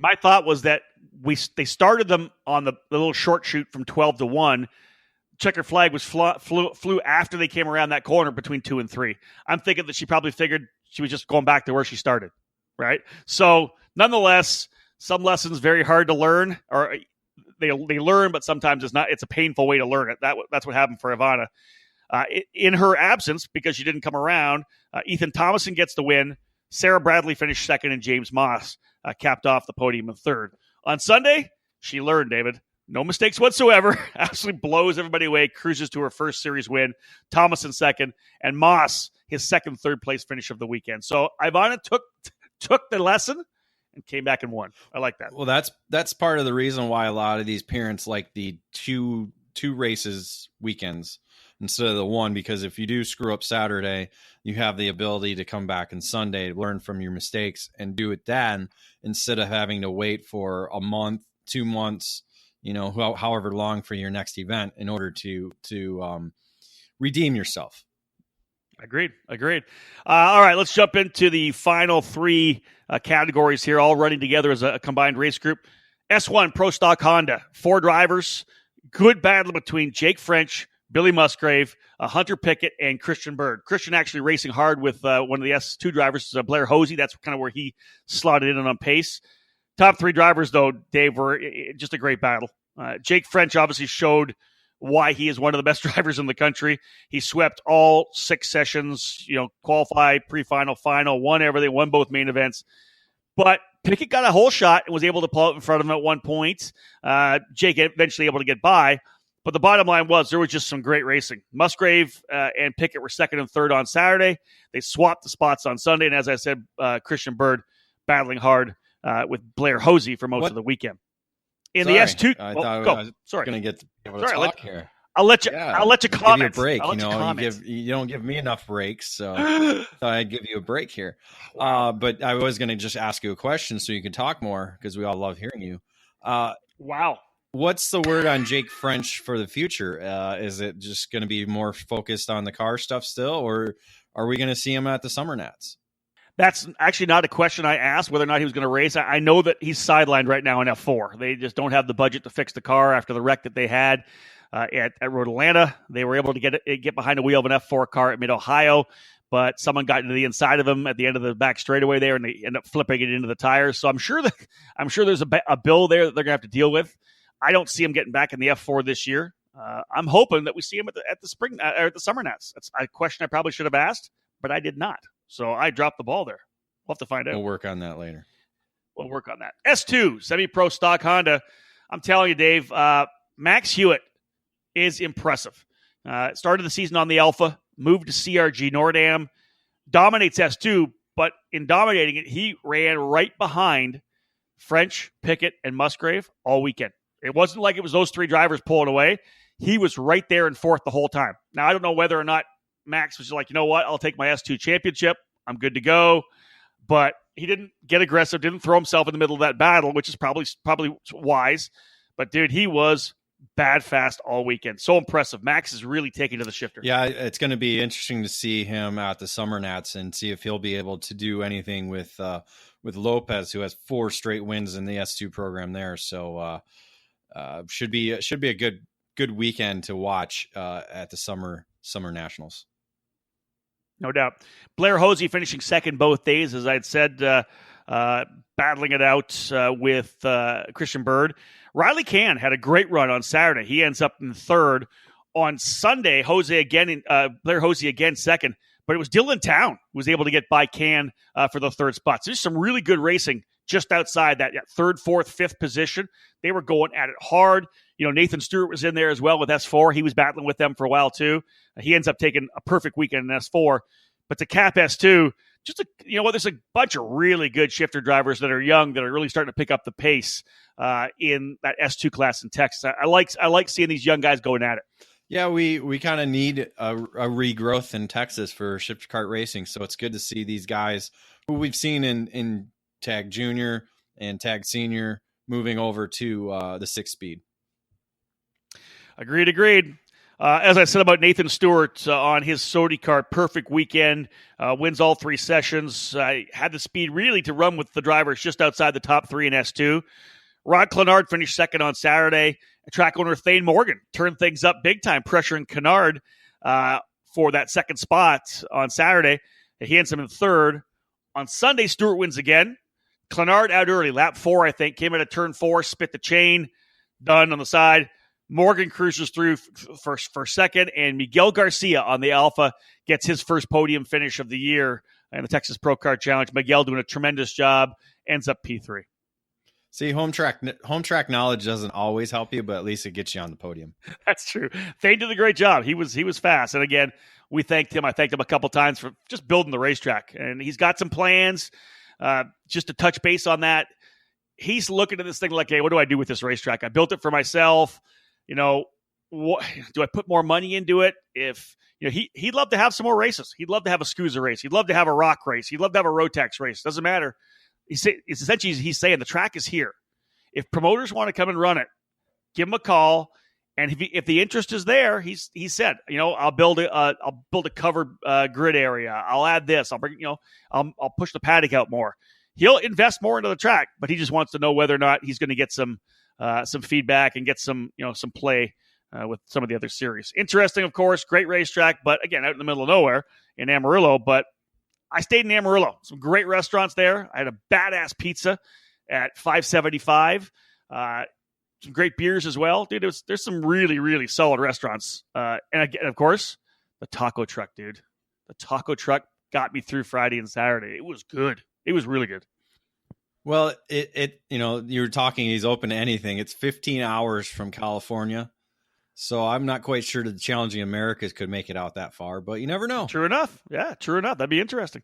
My thought was that they started them on the little short shoot from 12 to 1. Checker flag was flew after they came around that corner between 2 and 3. I'm thinking that she probably figured she was just going back to where she started, right? So nonetheless, some lessons very hard to learn, or they learn, but sometimes it's a painful way to learn it. That's what happened for Ivana. In her absence, because she didn't come around, Ethan Thomason gets the win. Sarah Bradley finished second, and James Moss capped off the podium in third. On Sunday, she learned, David. No mistakes whatsoever. Absolutely blows everybody away. Cruises to her first series win. Thomason second, and Moss his second, third place finish of the weekend. So Ivana took the lesson and came back and won. I like that. Well, that's part of the reason why a lot of these parents like the two races weekends instead of the one, because if you do screw up Saturday, you have the ability to come back on Sunday, learn from your mistakes, and do it then instead of having to wait for a month, 2 months however long for your next event in order to redeem yourself. Agreed. All right, let's jump into the final three categories here, all running together as a combined race group. S1 Pro Stock Honda, 4 drivers, good battle between Jake French, Billy Musgrave, Hunter Pickett, and Christian Bird. Christian actually racing hard with one of the S2 drivers, Blair Hosey. That's kind of where he slotted in on pace. Top 3 drivers, though, Dave, were just a great battle. Jake French obviously showed why he is one of the best drivers in the country. He swept all 6 sessions, qualify, pre-final, final, won everything, won both main events. But Pickett got a whole shot and was able to pull out in front of him at one point. Jake eventually able to get by. But the bottom line was there was just some great racing. Musgrave and Pickett were second and third on Saturday. They swapped the spots on Sunday. And as I said, Christian Bird battling hard with Blair Hosey for most of the weekend. In the S2, I thought I was going to get able to talk here. I'll let you comment. Give you a break. You don't give me enough breaks, so thought I'd give you a break here. But I was going to just ask you a question so you can talk more because we all love hearing you. Wow. What's the word on Jake French for the future? Is it just going to be more focused on the car stuff still, or are we going to see him at the Summer Nats? That's actually not a question I asked, whether or not he was going to race. I know that he's sidelined right now in F4. They just don't have the budget to fix the car after the wreck that they had at Road Atlanta. They were able to get behind the wheel of an F4 car at Mid-Ohio, but someone got into the inside of him at the end of the back straightaway there, and they ended up flipping it into the tires. So I'm sure there's a bill there that they're going to have to deal with. I don't see him getting back in the F4 this year. I'm hoping that we see him at the spring or at the Summer Nats. That's a question I probably should have asked, but I did not. So I dropped the ball there. We'll have to find out. We'll work on that later. We'll work on that. S2, semi-pro stock Honda. I'm telling you, Dave, Max Hewitt is impressive. Started the season on the Alpha, moved to CRG Nordam, dominates S2, but in dominating it, he ran right behind French, Pickett, and Musgrave all weekend. It wasn't like it was those 3 drivers pulling away. He was right there in fourth the whole time. Now, I don't know whether or not Max was like, you know what, I'll take my S2 championship. I'm good to go. But he didn't get aggressive, didn't throw himself in the middle of that battle, which is probably wise. But, dude, he was bad fast all weekend. So impressive. Max is really taking to the shifter. Yeah, it's going to be interesting to see him at the Summer Nats and see if he'll be able to do anything with Lopez, who has 4 straight wins in the S2 program there. So should be a good weekend to watch at the Summer Nationals. No doubt. Blair Hosey finishing second both days, as I had said, battling it out with Christian Bird. Riley Cann had a great run on Saturday. He ends up in third. On Sunday, Blair Hosey again second, but it was Dylan Town who was able to get by Cann for the third spot. So there's some really good racing just outside that third, fourth, fifth position. They were going at it hard. Nathan Stewart was in there as well with S4. He was battling with them for a while too. He ends up taking a perfect weekend in S4. But to cap S2, there's a bunch of really good shifter drivers that are young that are really starting to pick up the pace in that S2 class in Texas. I like seeing these young guys going at it. Yeah, we kind of need a regrowth in Texas for shifter kart racing. So it's good to see these guys who we've seen in Tag Junior and Tag Senior moving over to the 6-speed. Agreed. As I said about Nathan Stewart on his Sodi kart, perfect weekend, wins all 3 sessions, had the speed really to run with the drivers just outside the top 3 in S2. Rod Clenard finished second on Saturday. Track owner Thane Morgan turned things up big time, pressuring Clenard for that second spot on Saturday. He ends up in third. On Sunday, Stewart wins again. Clenard out early, lap 4, I think, came out of turn 4, spit the chain, done on the side. Morgan cruises through for second, and Miguel Garcia on the Alpha gets his first podium finish of the year in the Texas Pro Kart Challenge. Miguel doing a tremendous job, ends up P3. See, home track knowledge doesn't always help you, but at least it gets you on the podium. That's true. Thane did a great job. He was fast, and again, we thanked him. I thanked him a couple times for just building the racetrack, and he's got some plans. Just to touch base on that, he's looking at this thing like, hey, what do I do with this racetrack? I built it for myself. What, do I put more money into it? If he'd love to have some more races. He'd love to have a SCUSA race. He'd love to have a rock race. He'd love to have a Rotax race. Doesn't matter. He's saying the track is here. If promoters want to come and run it, give him a call. And if the interest is there, he said, I'll build a covered grid area. I'll add this. I'll bring, I'll push the paddock out more. He'll invest more into the track, but he just wants to know whether or not he's going to get some feedback and get some play with some of the other series. Interesting, of course, great racetrack, but again, out in the middle of nowhere in Amarillo. But I stayed in Amarillo. Some great restaurants there. I had a badass pizza at $5.75. Some great beers as well. Dude, there's some really, really solid restaurants. And again, of course, the taco truck, dude. The taco truck got me through Friday and Saturday. It was good. It was really good. Well, you were talking, he's open to anything. It's 15 hours from California. So I'm not quite sure the Challenging Americas could make it out that far, but you never know. True enough. Yeah, true enough. That'd be interesting.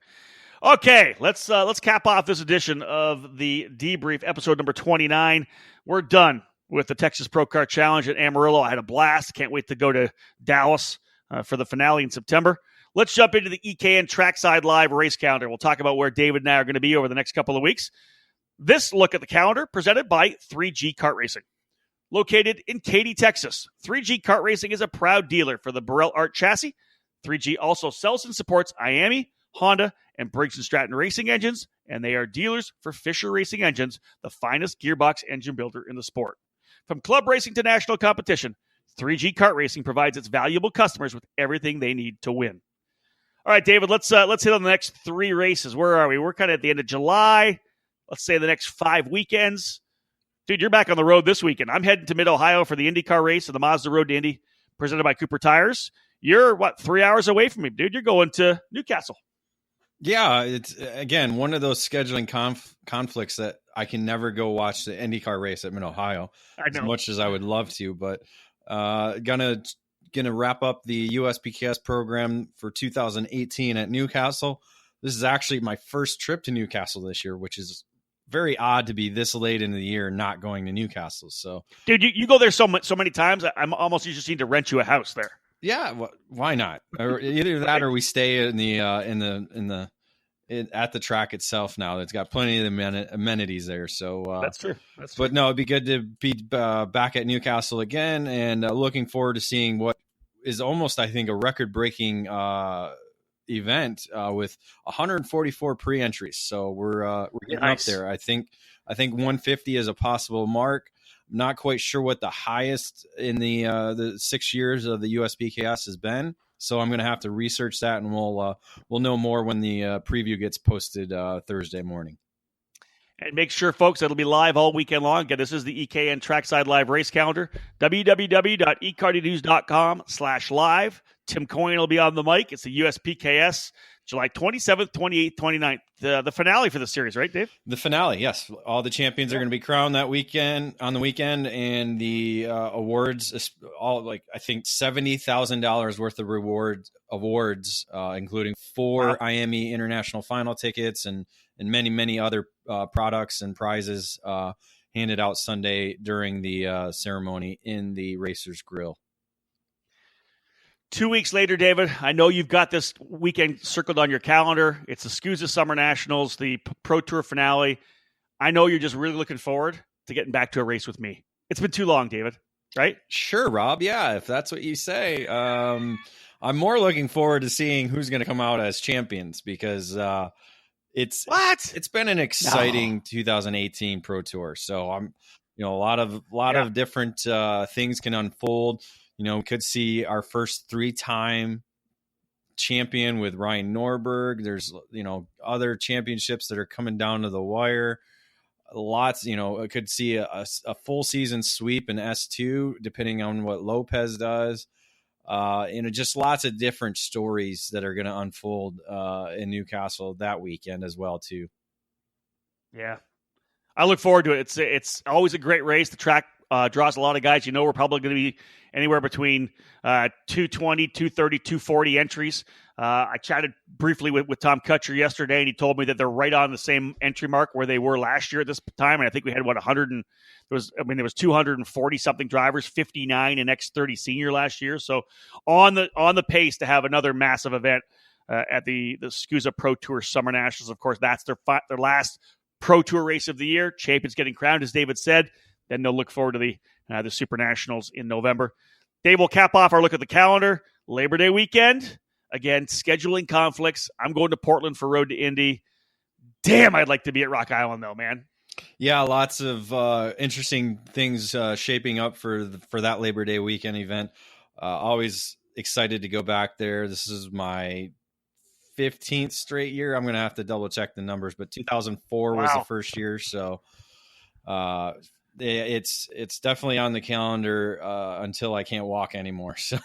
Okay, let's cap off this edition of the Debrief, episode number 29. We're done with the Texas Pro Kart Challenge at Amarillo. I had a blast. Can't wait to go to Dallas for the finale in September. Let's jump into the EKN Trackside Live race calendar. We'll talk about where David and I are going to be over the next couple of weeks. This look at the calendar presented by 3G Kart Racing. Located in Katy, Texas, 3G Kart Racing is a proud dealer for the Burrell Art chassis. 3G also sells and supports IAME, Honda, and Briggs & Stratton racing engines, and they are dealers for Fisher Racing Engines, the finest gearbox engine builder in the sport. From club racing to national competition, 3G Kart Racing provides its valuable customers with everything they need to win. All right, David, let's hit on the next 3 races. Where are we? We're kind of at the end of July. Let's say the next 5 weekends. Dude, you're back on the road this weekend. I'm heading to Mid-Ohio for the IndyCar race of the Mazda Road to Indy, presented by Cooper Tires. You're, 3 hours away from me, dude? You're going to Newcastle. Yeah, it's, again, one of those scheduling conflicts that I can never go watch the IndyCar race at Mid-Ohio as much as I would love to, but gonna wrap up the USPKS program for 2018 at Newcastle. This is actually my first trip to Newcastle this year, which is very odd to be this late in the year not going to Newcastle. So, dude, you go there so many times. I'm almost just need to rent you a house there. Yeah, why not? Or either that, or we stay in the at the track itself. Now it's got plenty of amenities there. So that's true. But no, it'd be good to be back at Newcastle again, and looking forward to seeing what is almost, I think, a record-breaking event with 144 pre-entries. So we're getting nice up there. I think 150 is a possible mark. I'm not quite sure what the highest in the 6 years of the USPKS has been. So I'm going to have to research that, and we'll know more when the preview gets posted Thursday morning. And make sure, folks, it'll be live all weekend long. Again, this is the EKN Trackside Live race calendar. www.ekartnews.com/live. Tim Coyne will be on the mic. It's the USPKS, July 27th, 28th, 29th. The finale for the series, right, Dave? The finale, yes. All the champions are going to be crowned on the weekend, and the awards, I think $70,000 worth of awards, including 4 IME International Final tickets and many, many other products and prizes handed out Sunday during the ceremony in the Racers Grill. 2 weeks later, David, I know you've got this weekend circled on your calendar. It's the SCUSA Summer Nationals, the Pro Tour finale. I know you're just really looking forward to getting back to a race with me. It's been too long, David, right? Sure, Rob. Yeah, if that's what you say. I'm more looking forward to seeing who's going to come out as champions, because it's been an exciting 2018 Pro Tour. So I'm, a lot of different things can unfold. We could see our first 3-time champion with Ryan Norberg. There's, other championships that are coming down to the wire. Lots, I could see a full season sweep in S2, depending on what Lopez does. Just lots of different stories that are going to unfold in Newcastle that weekend as well, too. Yeah. I look forward to it. It's always a great race. The track draws a lot of guys. We're probably going to be anywhere between 220, 230, 240 entries. I chatted briefly with Tom Kutcher yesterday, and he told me that they're right on the same entry mark where they were last year at this time. And I think we had, 100 and there was 240 something drivers, 59 in X30 senior last year. So on the pace to have another massive event at the SCUSA Pro Tour Summer Nationals. Of course, that's their last Pro Tour race of the year. Champions getting crowned, as David said. Then they'll look forward to the the Super Nationals in November. Dave will cap off our look at the calendar. Labor Day weekend. Again, scheduling conflicts. I'm going to Portland for Road to Indy. Damn, I'd like to be at Rock Island, though, man. Yeah, lots of interesting things shaping up for that Labor Day weekend event. Always excited to go back there. This is my 15th straight year. I'm going to have to double check the numbers, but 2004 was the first year. So it's definitely on the calendar until I can't walk anymore. So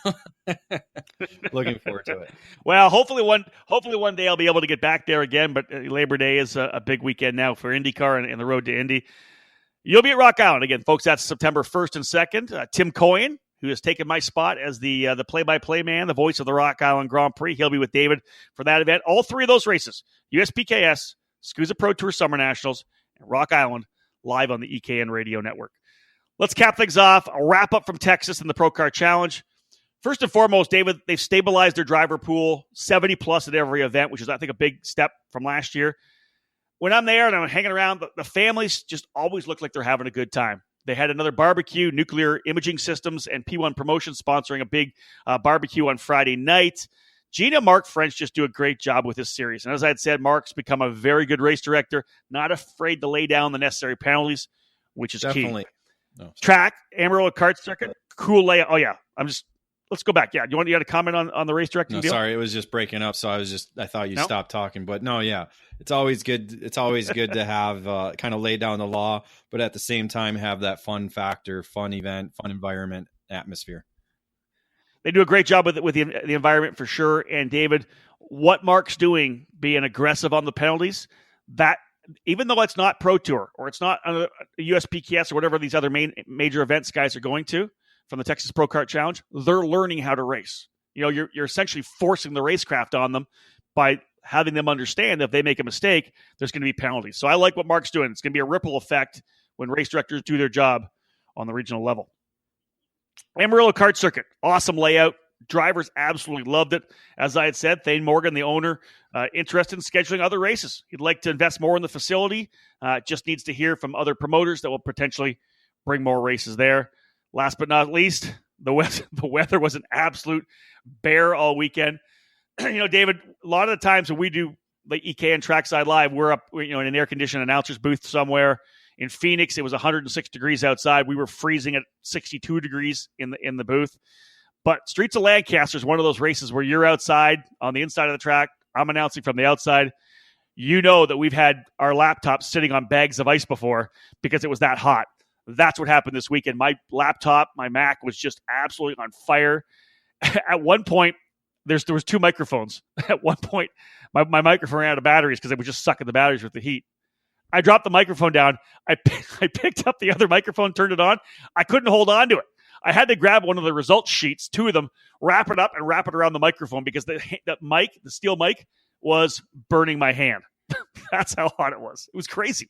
looking forward to it. Well, hopefully one day I'll be able to get back there again. But Labor Day is a big weekend now for IndyCar and the Road to Indy. You'll be at Rock Island again, folks. That's September 1st and 2nd. Tim Coyne, who has taken my spot as the play-by-play man, the voice of the Rock Island Grand Prix. He'll be with David for that event. All three of those races, USPKS, SCUSA Pro Tour Summer Nationals, and Rock Island, live on the EKN Radio Network. Let's cap things off. A wrap-up from Texas and the Pro Car Challenge. First and foremost, David, they've stabilized their driver pool, 70-plus at every event, which is, I think, a big step from last year. When I'm there and I'm hanging around, the families just always look like they're having a good time. They had another barbecue, Nuclear Imaging Systems and P1 Promotions sponsoring a big barbecue on Friday night. Gina and Mark French just do a great job with this series. And as I had said, Mark's become a very good race director, not afraid to lay down the necessary penalties, which is definitely key. No. Track, Amarillo kart circuit, cool layout. Oh, yeah. Let's go back. Yeah. You had a comment on the race directing deal? Sorry. It was just breaking up. So I thought you stopped talking, but no, yeah. It's always good. It's always good to have kind of lay down the law, but at the same time, have that fun factor, fun event, fun environment, atmosphere. They do a great job with the environment for sure. And David, what Mark's doing, being aggressive on the penalties, that even though it's not Pro Tour or it's not a USPKS or whatever these other major events guys are going to from the Texas Pro Kart Challenge, they're learning how to race. You know, you're essentially forcing the racecraft on them by having them understand that if they make a mistake, there's going to be penalties. So I like what Mark's doing. It's going to be a ripple effect when race directors do their job on the regional level. Amarillo kart circuit, awesome layout. Drivers absolutely loved it. As I had said, Thane Morgan, the owner, interested in scheduling other races. He'd like to invest more in the facility. Just needs to hear from other promoters that will potentially bring more races there. Last but not least, the weather was an absolute bear all weekend. You know, David, a lot of the times when we do the EKN Trackside Live, we're up, in an air-conditioned announcer's booth somewhere. In Phoenix, it was 106 degrees outside. We were freezing at 62 degrees in the booth. But Streets of Lancaster is one of those races where you're outside on the inside of the track. I'm announcing from the outside. You know that we've had our laptops sitting on bags of ice before because it was that hot. That's what happened this weekend. My laptop, my Mac, was just absolutely on fire. At one point, there was two microphones. At one point, my microphone ran out of batteries because it was just sucking the batteries with the heat. I dropped the microphone down. I picked up the other microphone, turned it on. I couldn't hold on to it. I had to grab one of the results sheets, two of them, wrap it up and wrap it around the microphone because the steel mic, was burning my hand. That's how hot it was. It was crazy.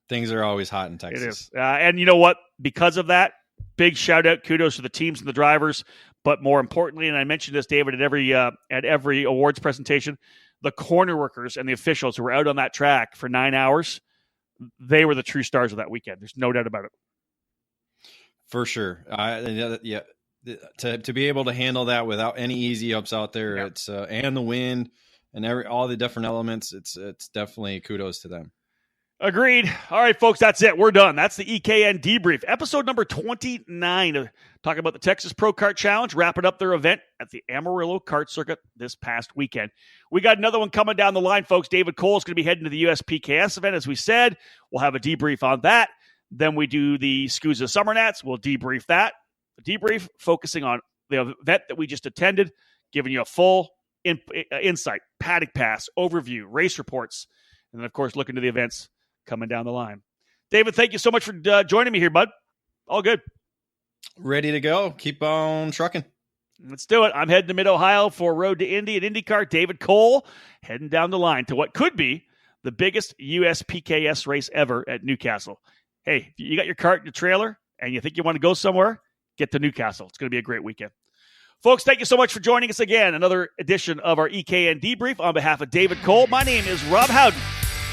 Things are always hot in Texas. It is. And you know what? Because of that, big shout out, kudos to the teams and the drivers. But more importantly, and I mentioned this, David, at every awards presentation, the corner workers and the officials who were out on that track for 9 hours, they were the true stars of that weekend. There's no doubt about it. For sure. Yeah. To be able to handle that without any easy ups out there, yeah. It's and the wind and all the different elements, it's definitely kudos to them. Agreed. All right, folks, that's it. We're done. That's the EKN Debrief, episode number 29, talking about the Texas Pro Kart Challenge, wrapping up their event at the Amarillo Kart Circuit this past weekend. We got another one coming down the line, folks. David Cole's going to be heading to the USPKS event, as we said. We'll have a debrief on that. Then we do the SCUSA Summer Nats. We'll debrief that. The debrief focusing on the event that we just attended, giving you a full insight, paddock pass, overview, race reports, and then, of course, looking to the events coming down the line. David, thank you so much for joining me here, bud. All good. Ready to go. Keep on trucking. Let's do it. I'm heading to Mid-Ohio for Road to Indy and IndyCar. David Cole heading down the line to what could be the biggest USPKS race ever at Newcastle. Hey, if you got your cart and your trailer and you think you want to go somewhere, get to Newcastle. It's going to be a great weekend. Folks, thank you so much for joining us again. Another edition of our EKN Debrief. On behalf of David Cole, my name is Rob Howden.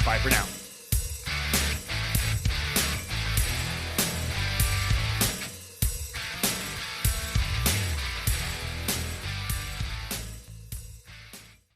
Bye for now.